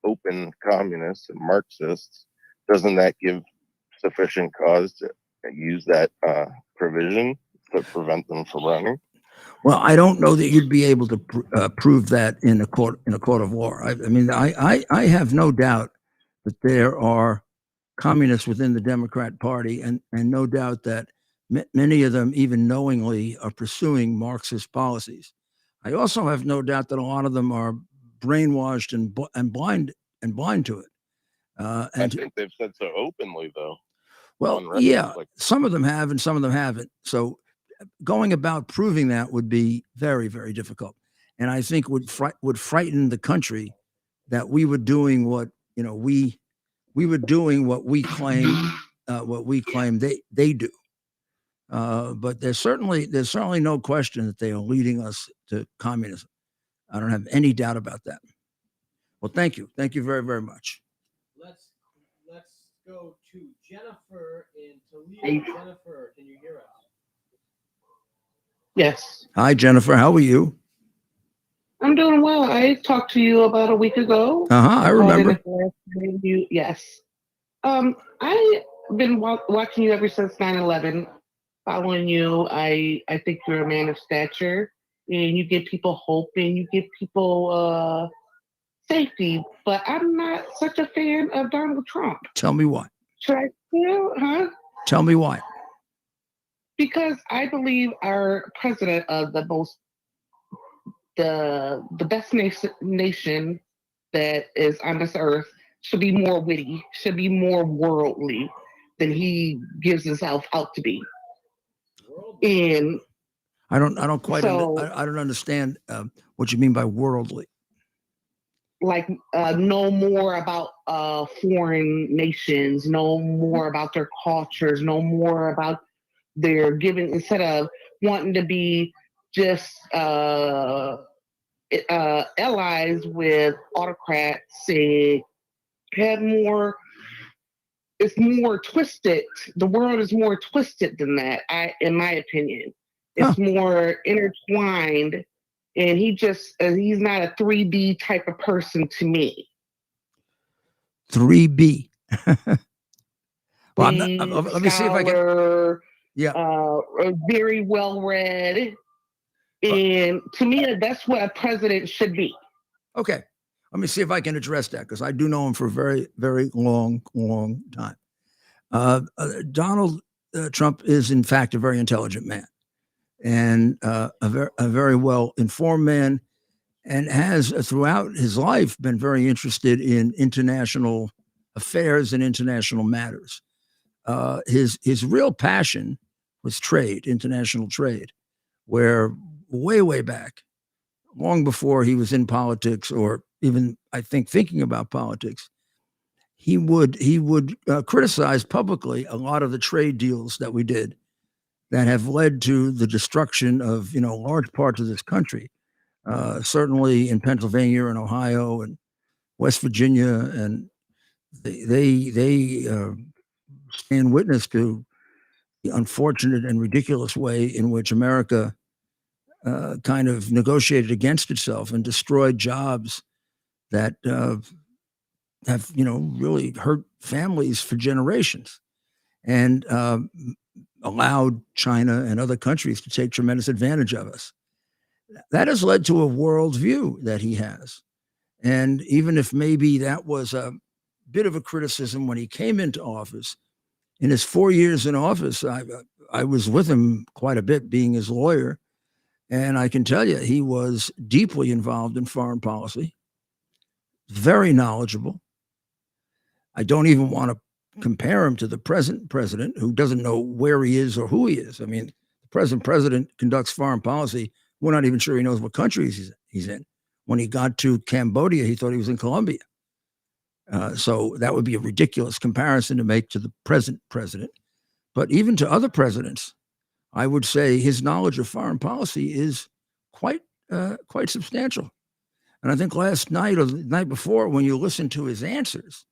open communists and Marxists, doesn't that give sufficient cause to use that provision to prevent them from running? Well, I don't know that you'd be able to prove that in a court of law. I have no doubt that there are communists within the Democrat Party, and no doubt that many of them, even knowingly, are pursuing Marxist policies. I also have no doubt that a lot of them are brainwashed and blind to it. I think they've said so openly, though. Well, yeah, some of them have, and some of them haven't. So going about proving that would be very, very difficult, and I think would frighten the country that we were doing what we were doing what we claim they do. But there's certainly no question that they are leading us to communism. I don't have any doubt about that. Well, thank you very, very much. Let's go to Jennifer in Toledo. Jennifer, can you hear us? Yes. Hi, Jennifer. How are you? I'm doing well. I talked to you about a week ago. I remember. Yes. I've been watching you ever since 9/11, following you. I think you're a man of stature, and you give people hope, and you give people safety. But I'm not such a fan of Donald Trump. Tell me why. Should I feel, huh? Tell me why. Because I believe our president of the best nation that is on this earth should be more witty, should be more worldly than he gives himself out to be. And I don't quite I don't understand what you mean by worldly. Like know more about foreign nations, know more about their cultures, know more about their giving, instead of wanting to be just allies with autocrats. Say had more, it's more twisted. The world is more twisted than that, in my opinion. It's more intertwined, and he's not a 3B type of person to me. 3B. Well, let me see if I can. Yeah. Very well read. And to me, that's what a president should be. Okay. Let me see if I can address that, because I do know him for a very, very long time. Donald Trump is, in fact, a very intelligent man, and a very well-informed man, and has throughout his life been very interested in international affairs and international matters. His real passion was trade, international trade, where way back, long before he was in politics, or even, I think, thinking about politics, he would criticize publicly a lot of the trade deals that we did that have led to the destruction of large parts of this country. Certainly in Pennsylvania and Ohio and West Virginia, and they stand witness to the unfortunate and ridiculous way in which America kind of negotiated against itself and destroyed jobs that have really hurt families for generations, and allowed China and other countries to take tremendous advantage of us. That has led to a worldview that he has. And even if maybe that was a bit of a criticism when he came into office, in his 4 years in office, I was with him quite a bit, being his lawyer. And I can tell you, he was deeply involved in foreign policy, very knowledgeable. I don't even want to compare him to the present president, who doesn't know where he is or who he is. I mean, the present president conducts foreign policy. We're not even sure he knows what countries he's in. When he got to Cambodia, he thought he was in Colombia. So that would be a ridiculous comparison to make to the present president. But even to other presidents, I would say his knowledge of foreign policy is quite substantial. And I think last night or the night before, when you listen to his answers,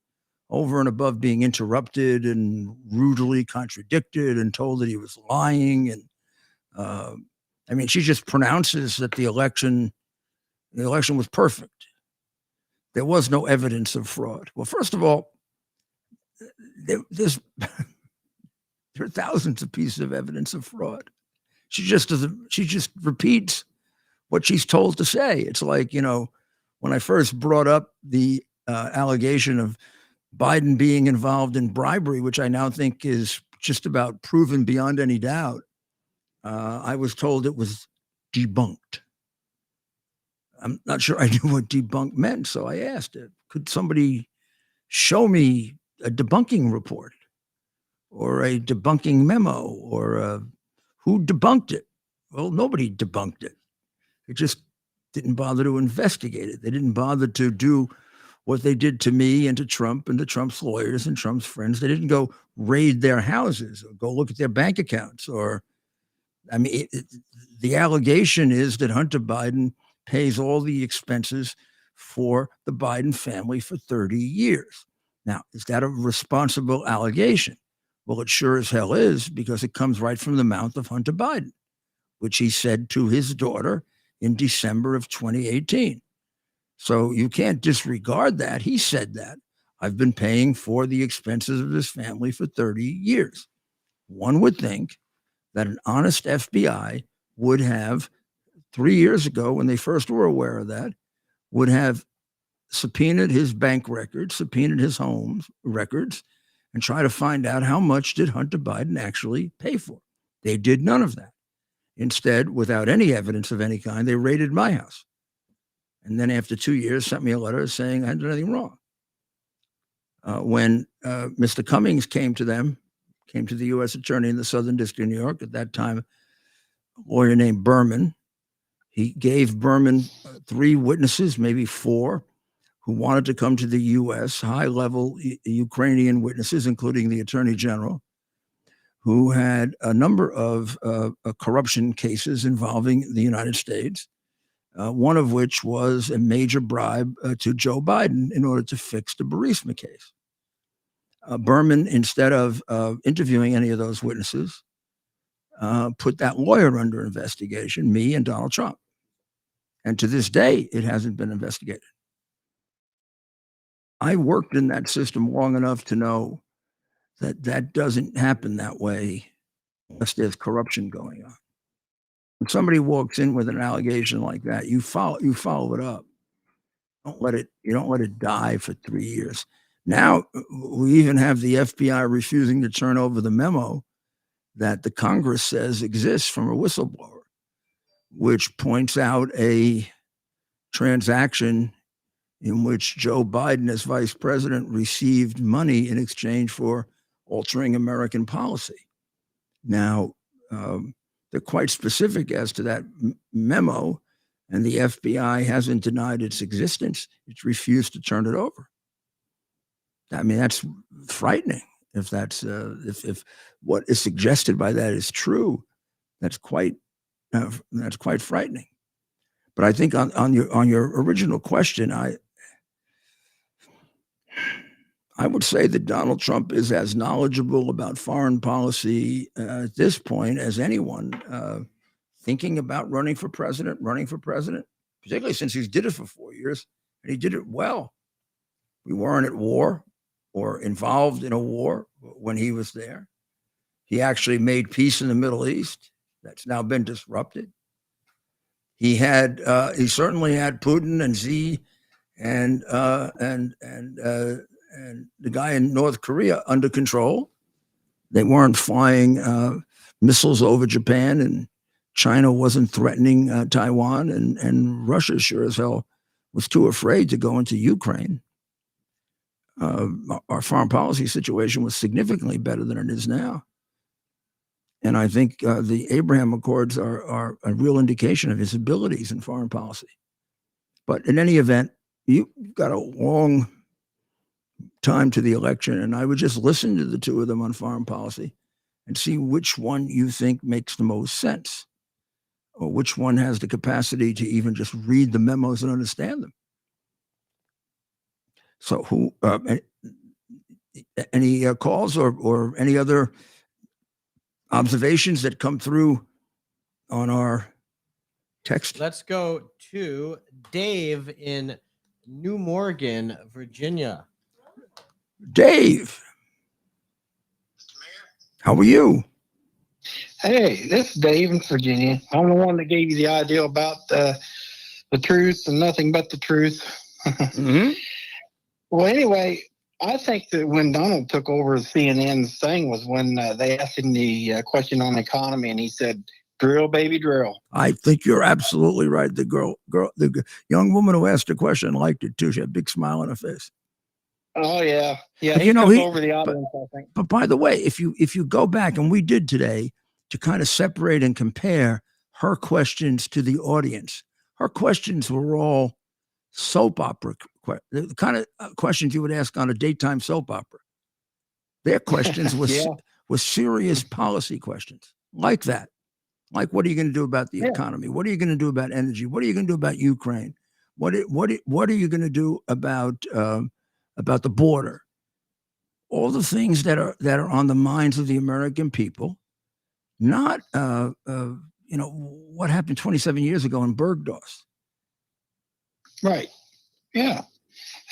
over and above being interrupted and rudely contradicted and told that he was lying, and I mean, she just pronounces that the election was perfect. There was no evidence of fraud. Well, first of all, there are thousands of pieces of evidence of fraud. She just repeats what she's told to say. It's like, when I first brought up the allegation of Biden being involved in bribery, which I now think is just about proven beyond any doubt, I was told it was debunked. I'm not sure I knew what debunked meant, so I asked it. Could somebody show me a debunking report or a debunking memo, or who debunked it? Well, nobody debunked it. They just didn't bother to investigate it. They didn't bother to do what they did to me and to Trump and to Trump's lawyers and Trump's friends. They didn't go raid their houses or go look at their bank accounts. Or, I mean, the allegation is that Hunter Biden pays all the expenses for the Biden family for 30 years. Now, is that a responsible allegation? Well, it sure as hell is, because it comes right from the mouth of Hunter Biden. which he said to his daughter in December of 2018. So you can't disregard that. He said that. I've been paying for the expenses of this family for 30 years. One would think that an honest FBI would have, 3 years ago when they first were aware of that, would have subpoenaed his bank records, subpoenaed his home records, and try to find out how much did Hunter Biden actually pay for. They did none of that. Instead, without any evidence of any kind, they raided my house. And then after 2 years, sent me a letter saying I hadn't done anything wrong. When Mr. Cummings came to the U.S. attorney in the Southern District of New York, at that time, a lawyer named Berman, he gave Berman 3 witnesses, maybe 4, who wanted to come to the U.S., high-level Ukrainian witnesses, including the attorney general, who had a number of corruption cases involving the United States, one of which was a major bribe to Joe Biden in order to fix the Burisma case. Berman, instead of interviewing any of those witnesses, put that lawyer under investigation, me and Donald Trump. And to this day, it hasn't been investigated. I worked in that system long enough to know that that doesn't happen that way unless there's corruption going on. When somebody walks in with an allegation like that, you follow it up. You don't let it die for 3 years. Now we even have the FBI refusing to turn over the memo that the Congress says exists from a whistleblower, which points out a transaction in which Joe Biden, as vice president, received money in exchange for altering American policy. Now, they're quite specific as to that memo, and the FBI hasn't denied its existence. It's refused to turn it over. I mean, that's frightening. If that's if what is suggested by that is true, that's quite frightening. But I think on your original question, I would say that Donald Trump is as knowledgeable about foreign policy at this point as anyone thinking about running for president, particularly since he did it for 4 years, and he did it well. We weren't at war or involved in a war when he was there. He actually made peace in the Middle East. That's now been disrupted. He certainly had Putin and Xi and the guy in North Korea under control. They weren't flying missiles over Japan, and China wasn't threatening Taiwan, and Russia sure as hell was too afraid to go into Ukraine. Our foreign policy situation was significantly better than it is now. And I think the Abraham Accords are a real indication of his abilities in foreign policy. But in any event, you've got a long time to the election, and I would just listen to the two of them on foreign policy and see which one you think makes the most sense, or which one has the capacity to even just read the memos and understand them. So any calls or any other observations that come through on our text? Let's go to Dave in New Morgan, Virginia. Dave, how are you? Hey, this is Dave in Virginia. I'm the one that gave you the idea about the truth and nothing but the truth. Mm-hmm. Well, anyway, I think that when Donald took over CNN's thing was when they asked him the question on the economy, and he said, "Drill, baby, drill." I think you're absolutely right. The young woman who asked the question liked it too. She had a big smile on her face. Oh yeah, yeah. But, He took over the audience, I think. But by the way, if you go back, and we did today, to kind of separate and compare her questions to the audience, her questions were all soap opera, the kind of questions you would ask on a daytime soap opera. Their questions were serious policy questions like that. Like, what are you going to do about the economy? What are you going to do about energy? What are you going to do about Ukraine? What are you going to do about the border? All the things that are on the minds of the American people, not what happened 27 years ago in Bergdorf? Right. Yeah.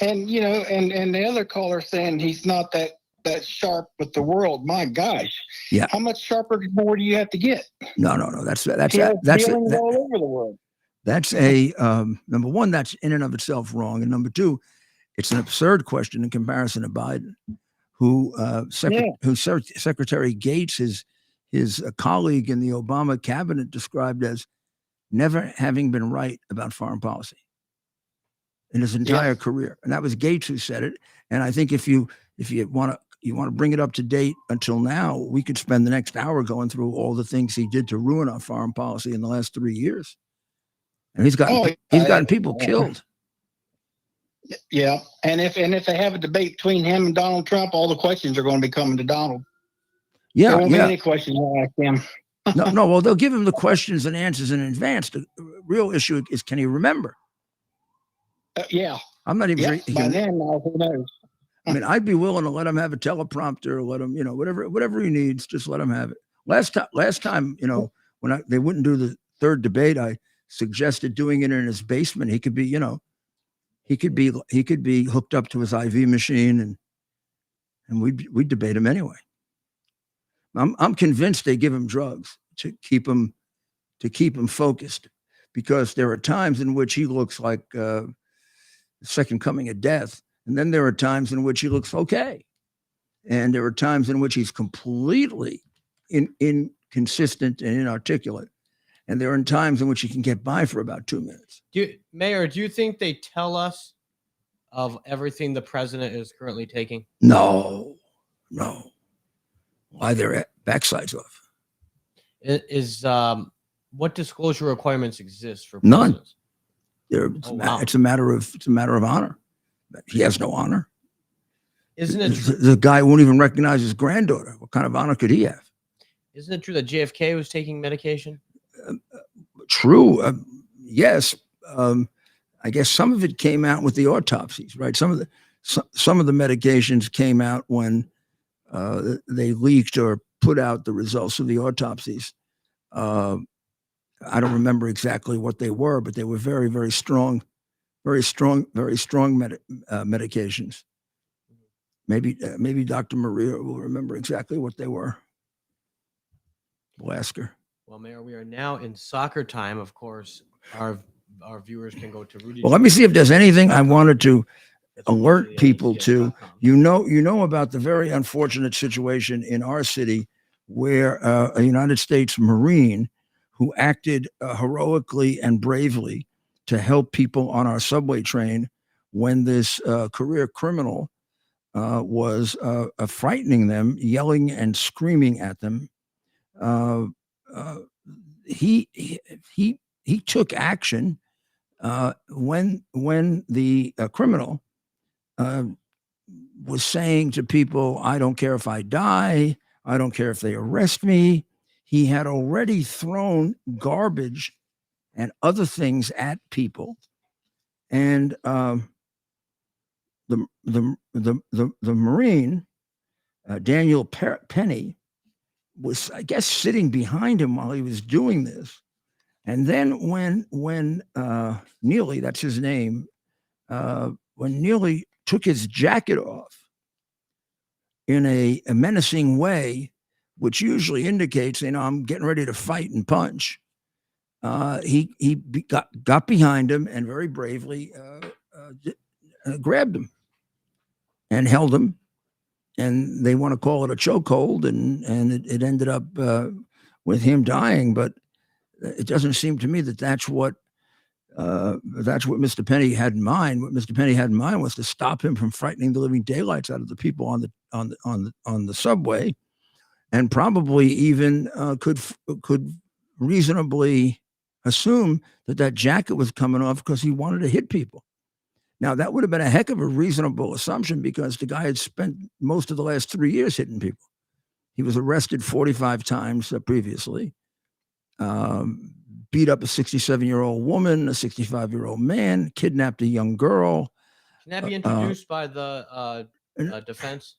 And, and the other caller saying he's not that sharp with the world. My gosh. Yeah. How much sharper more do you have to get? No. That's all over the world. That's a number one. That's in and of itself wrong, and number two, it's an absurd question in comparison to Biden, who Secretary Gates, his colleague in the Obama cabinet, described as never having been right about foreign policy in his entire career, and that was Gates who said it. And I think if you want to bring it up to date until now, we could spend the next hour going through all the things he did to ruin our foreign policy in the last 3 years. And he's gotten people killed. Yeah, and if they have a debate between him and Donald Trump, all the questions are going to be coming to Donald. Yeah, there won't be any questions asked him. No. Well, they'll give him the questions and answers in advance. The real issue is, can he remember? Yeah, I'm not even sure. By then, who knows? I mean, I'd be willing to let him have a teleprompter, let him, whatever he needs, just let him have it. Last time, when they wouldn't do the third debate, I suggested doing it in his basement. He could be, he could be hooked up to his IV machine, and we'd debate him anyway. I'm convinced they give him drugs to keep him focused, because there are times in which he looks like the second coming of death, and then there are times in which he looks okay, and there are times in which he's completely inconsistent and inarticulate. And there are times in which he can get by for about 2 minutes. Mayor, do you think they tell us of everything the president is currently taking? No. Why their backsides off? Is what disclosure requirements exist for none? Wow. It's a matter of honor. He has no honor. Isn't it true? The guy won't even recognize his granddaughter. What kind of honor could he have? Isn't it true that JFK was taking medication? True. Yes. I guess some of it came out with the autopsies, right? Some of the medications came out when they leaked or put out the results of the autopsies. I don't remember exactly what they were, but they were very, very strong medications. Maybe Dr. Maria will remember exactly what they were. We'll ask her. Well, Mayor, we are now in soccer time. Of course, our viewers can go to Rudy. Well, let me see if there's anything I wanted to alert people to. You know about the very unfortunate situation in our city where a United States Marine who acted heroically and bravely to help people on our subway train when this career criminal was frightening them, yelling and screaming at them. He took action when the criminal was saying to people, "I don't care if I die. I don't care if they arrest me." He had already thrown garbage and other things at people, and the Marine Daniel Penny was, I guess, sitting behind him while he was doing this. And then when Neely, that's his name, when Neely took his jacket off in a menacing way, which usually indicates, I'm getting ready to fight and punch, he got behind him and very bravely grabbed him and held him. And they want to call it a chokehold, and it ended up with him dying. But it doesn't seem to me that that's what Mr. Penny had in mind. What Mr. Penny had in mind was to stop him from frightening the living daylights out of the people on the subway, and probably even could reasonably assume that jacket was coming off because he wanted to hit people. Now, that would have been a heck of a reasonable assumption, because the guy had spent most of the last 3 years hitting people. He was arrested 45 times previously, beat up a 67-year-old woman, a 65-year-old man, kidnapped a young girl. Can that be introduced by the defense?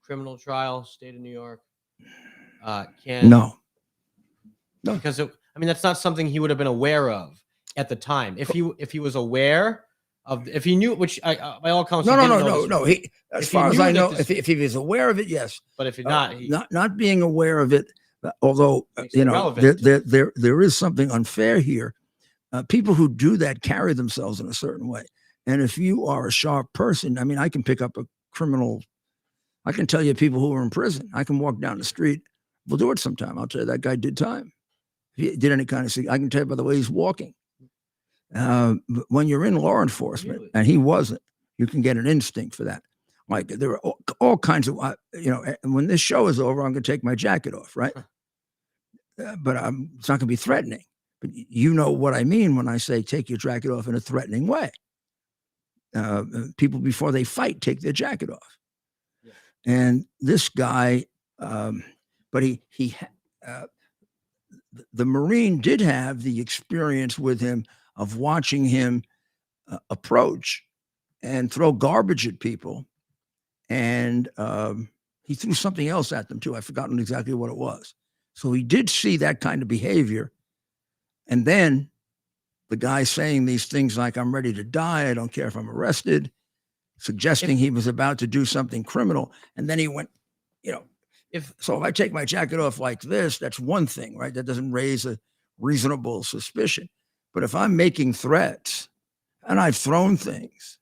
Criminal trial, state of New York. No. No. Because that's not something he would have been aware of at the time. If he was aware of, if he knew, which by all accounts, no. He, as far as I know, if he was aware of it, yes. But if not, not being aware of it, although there is something unfair here. People who do that carry themselves in a certain way, and if you are a sharp person, I mean, I can pick up a criminal. I can tell you people who are in prison. I can walk down the street. We'll do it sometime. I'll tell you that guy did time. If he did any kind of thing, I can tell you by the way he's walking. When you're in law enforcement, and he wasn't, you can get an instinct for that. Like there are all kinds of, when this show is over, I'm going to take my jacket off, right? But it's not going to be threatening. But you know what I mean when I say take your jacket off in a threatening way. People before they fight take their jacket off, and this guy, but the Marine did have the experience with him of watching him approach and throw garbage at people. And he threw something else at them too. I've forgotten exactly what it was. So he did see that kind of behavior. And then the guy saying these things like, I'm ready to die. I don't care if I'm arrested, suggesting he was about to do something criminal. And then he went, if I take my jacket off like this, that's one thing, right? That doesn't raise a reasonable suspicion. But if I'm making threats and I've thrown things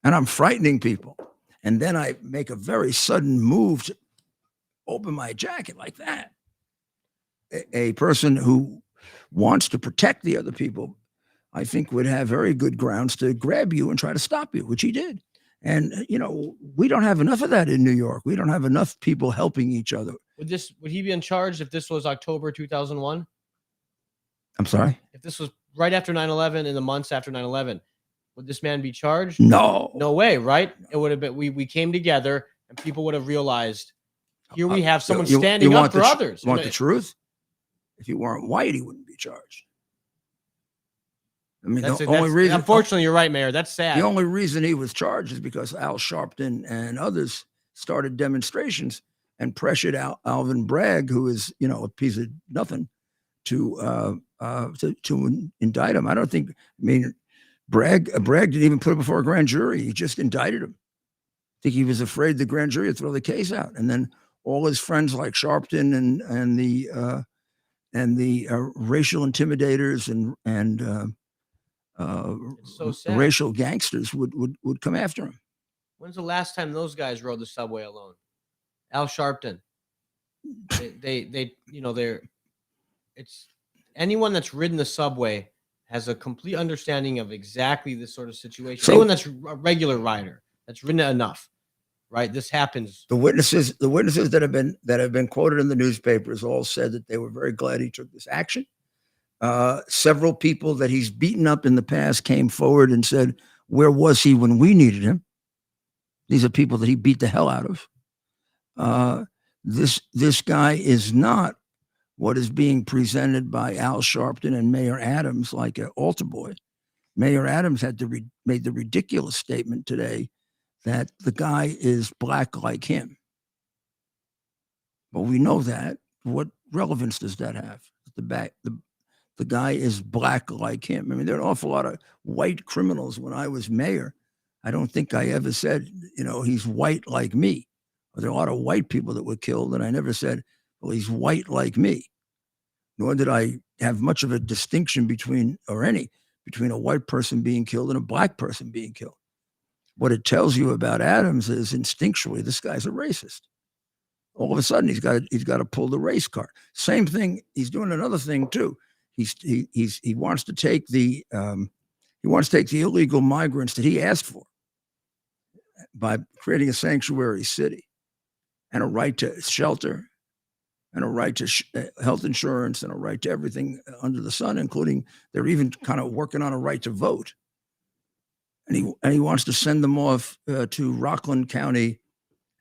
and I'm frightening people, and then I make a very sudden move to open my jacket like that, a person who wants to protect the other people, I think would have very good grounds to grab you and try to stop you, which he did. And, we don't have enough of that in New York. We don't have enough people helping each other. Would he be in charge if this was October 2001? I'm sorry? If this was right after 9/11, in the months after 9/11, would this man be charged? No. No way, right? It would have been, we came together and people would have realized, here we have someone standing up for others. You want the truth? If you weren't white, he wouldn't be charged. I mean, the only reason. Unfortunately, you're right, Mayor. That's sad. The only reason he was charged is because Al Sharpton and others started demonstrations and pressured Alvin Bragg, who is, a piece of nothing, to indict him. I don't think. I mean, Bragg didn't even put it before a grand jury. He just indicted him. I think he was afraid the grand jury would throw the case out, and then all his friends like Sharpton and the racial intimidators and so sad. Racial gangsters would come after him. When's the last time those guys rode the subway alone? Al Sharpton. It's anyone that's ridden the subway has a complete understanding of exactly this sort of situation. So, anyone that's a regular rider that's ridden it enough, right? This happens. The witnesses that have been quoted in the newspapers all said that they were very glad he took this action. Several people that he's beaten up in the past came forward and said, where was he when we needed him? These are people that he beat the hell out of. This guy is not what is being presented by Al Sharpton and Mayor Adams like an altar boy. Mayor Adams made the ridiculous statement today that the guy is black like him. Well, we know that. What relevance does that have? The guy is black like him. I mean, there are an awful lot of white criminals. When I was mayor, I don't think I ever said, he's white like me. There are a lot of white people that were killed, and I never said, well, he's white like me. Nor did I have much of a distinction between a white person being killed and a black person being killed. What it tells you about Adams is instinctually, this guy's a racist. All of a sudden, he's got to pull the race card. Same thing. He's doing another thing too. He wants to take the illegal migrants that he asked for by creating a sanctuary city and a right to shelter and a right to health insurance and a right to everything under the sun, including they're even kind of working on a right to vote. And he wants to send them off to Rockland County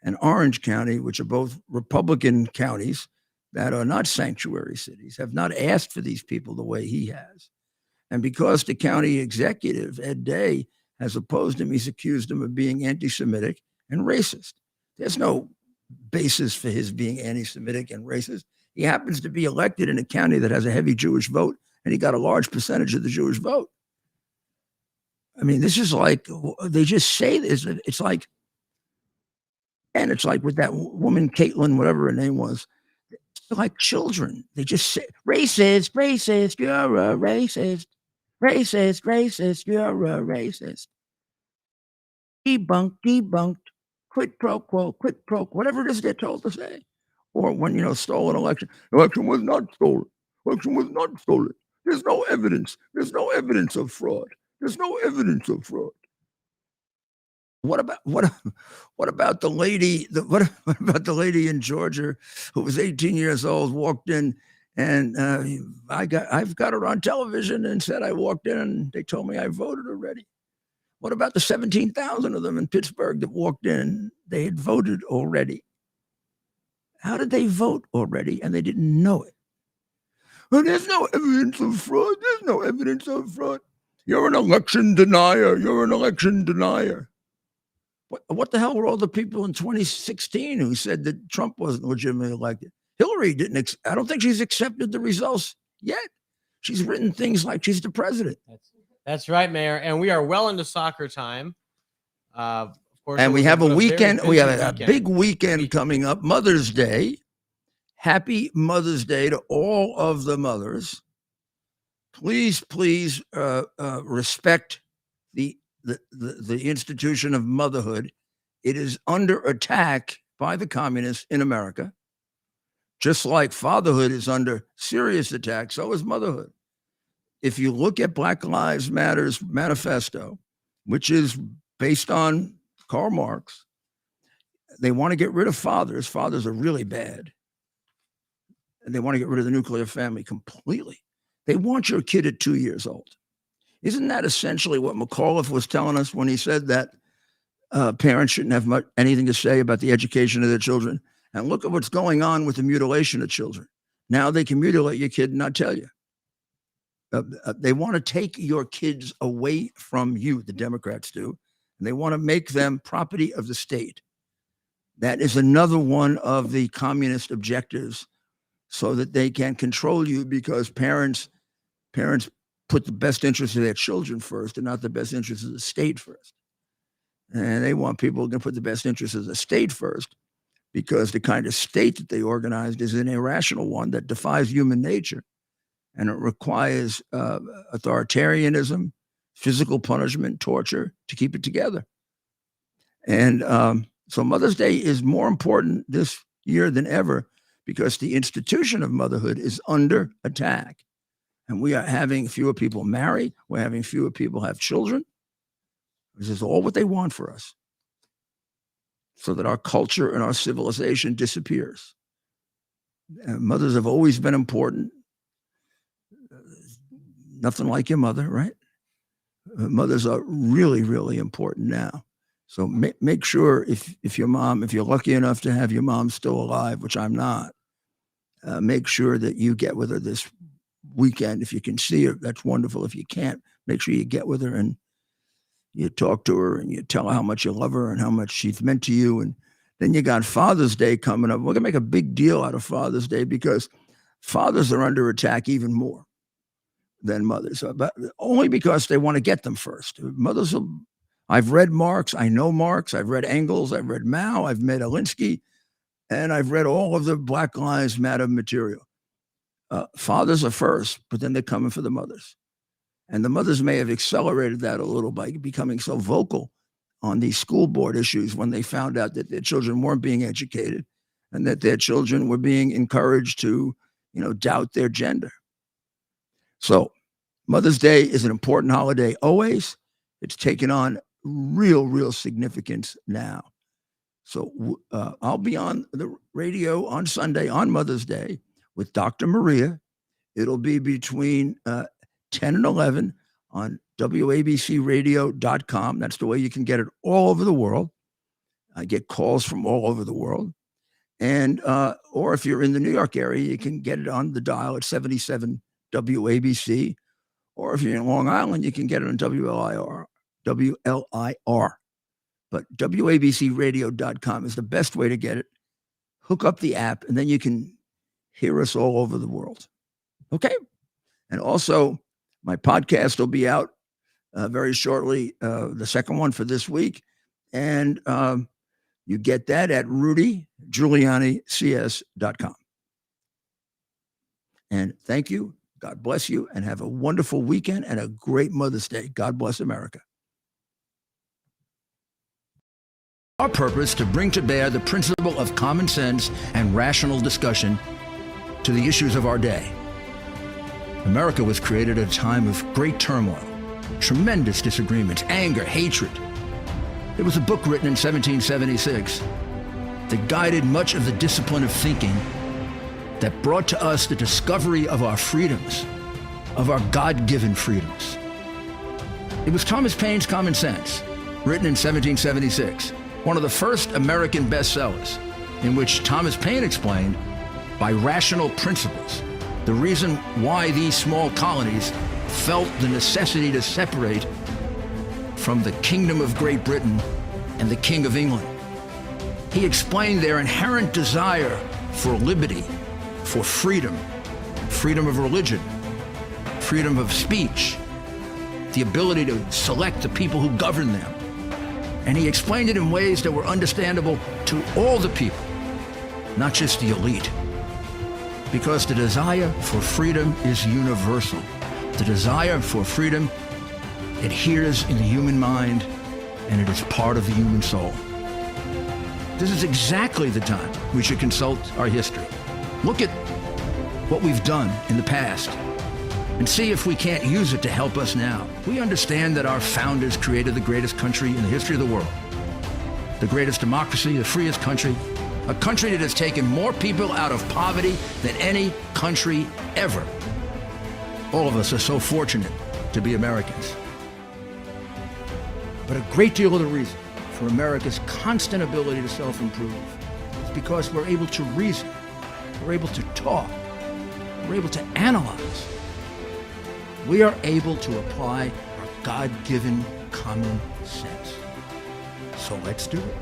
and Orange County, which are both Republican counties that are not sanctuary cities, have not asked for these people the way he has. And because the county executive, Ed Day, has opposed him, he's accused him of being anti-Semitic and racist. There's no basis for his being anti-Semitic and racist. He happens to be elected in a county that has a heavy Jewish vote, and he got a large percentage of the Jewish vote. I mean, this is like, they just say this. It's like, and it's like with that woman, Caitlin, whatever her name was, they're like children. They just say, racist, racist, you're a racist, racist, racist, you're a racist. Debunked, debunked, quid pro quo, whatever it is they're told to say. Or when, stolen election. Election was not stolen. Election was not stolen. There's no evidence. There's no evidence of fraud. There's no evidence of fraud. What about the lady? What about the lady in Georgia who was 18 years old, walked in, and I've got her on television and said I walked in and they told me I voted already. What about the 17,000 of them in Pittsburgh that walked in? They had voted already. How did they vote already and they didn't know it? Well, there's no evidence of fraud. There's no evidence of fraud. You're an election denier. You're an election denier. What the hell were all the people in 2016 who said that Trump wasn't legitimately elected? Hillary didn't. I don't think she's accepted the results yet. She's written things like she's the president. That's right, Mayor. And we are well into soccer time. Of course, and we have a weekend. We have a weekend. big weekend coming up. Mother's Day. Happy Mother's Day to all of the mothers. Please respect the institution of motherhood. It is under attack by the communists in America. Just like fatherhood is under serious attack, so is motherhood. If you look at Black Lives Matter's manifesto, which is based on Karl Marx, they want to get rid of fathers. Fathers are really bad. And they want to get rid of the nuclear family completely. They want your kid at 2 years old. Isn't that essentially what McAuliffe was telling us when he said that parents shouldn't have anything to say about the education of their children? And look at what's going on with the mutilation of children. Now they can mutilate your kid and not tell you. They want to take your kids away from you, the Democrats do, and they want to make them property of the state. That is another one of the communist objectives, so that they can control you, because parents put the best interest of their children first and not the best interest of the state first. And they want people who can put the best interest of the state first, because the kind of state that they organized is an irrational one that defies human nature. And it requires authoritarianism, physical punishment, torture to keep it together. And so Mother's Day is more important this year than ever, because the institution of motherhood is under attack. And we are having fewer people marry. We're having fewer people have children. This is all what they want for us, so that our culture and our civilization disappears. And mothers have always been important. Nothing like your mother, right? Mothers are really, really important now. So make sure if you're lucky enough to have your mom still alive, which I'm not, make sure that you get with her this weekend. If you can see her, that's wonderful. If you can't, make sure you get with her and you talk to her and you tell her how much you love her and how much she's meant to you. And then you got Father's Day coming up. We're going to make a big deal out of Father's Day, because fathers are under attack even more than mothers, but only because they want to get them first. Mothers I've read Marx. I know Marx. I've read Engels. I've read Mao. I've met Alinsky. And I've read all of the Black Lives Matter material. Fathers are first, but then they're coming for the mothers. And the mothers may have accelerated that a little by becoming so vocal on these school board issues when they found out that their children weren't being educated and that their children were being encouraged to, doubt their gender. So Mother's Day is an important holiday always. It's taken on real significance now. So I'll be on the radio on Sunday on Mother's Day with Dr. Maria. It'll be between 10 and 11 on WABCradio.com. That's the way you can get it all over the world. I get calls from all over the world. And or if you're in the New York area, you can get it on the dial at 77 WABC. Or if you're in Long Island, you can get it on WLIR. But WABCradio.com is the best way to get it. Hook up the app, and then you can hear us all over the world. Okay? And also, my podcast will be out very shortly, the second one for this week. And you get that at rudygiulianics.com. And thank you. God bless you, and have a wonderful weekend and a great Mother's Day. God bless America. Our purpose to bring to bear the principle of common sense and rational discussion to the issues of our day. America was created at a time of great turmoil, tremendous disagreements, anger, hatred. There was a book written in 1776 that guided much of the discipline of thinking that brought to us the discovery of our freedoms, of our God-given freedoms. It was Thomas Paine's Common Sense, written in 1776, one of the first American bestsellers, in which Thomas Paine explained, by rational principles, the reason why these small colonies felt the necessity to separate from the Kingdom of Great Britain and the King of England. He explained their inherent desire for liberty, for freedom, freedom of religion, freedom of speech, the ability to select the people who govern them. And he explained it in ways that were understandable to all the people, not just the elite. Because the desire for freedom is universal. The desire for freedom adheres in the human mind, and it is part of the human soul. This is exactly the time we should consult our history. Look at what we've done in the past and see if we can't use it to help us now. We understand that our founders created the greatest country in the history of the world, the greatest democracy, the freest country, a country that has taken more people out of poverty than any country ever. All of us are so fortunate to be Americans. But a great deal of the reason for America's constant ability to self-improve is because we're able to reason, we're able to talk, we're able to analyze. We are able to apply our God-given common sense. So let's do it.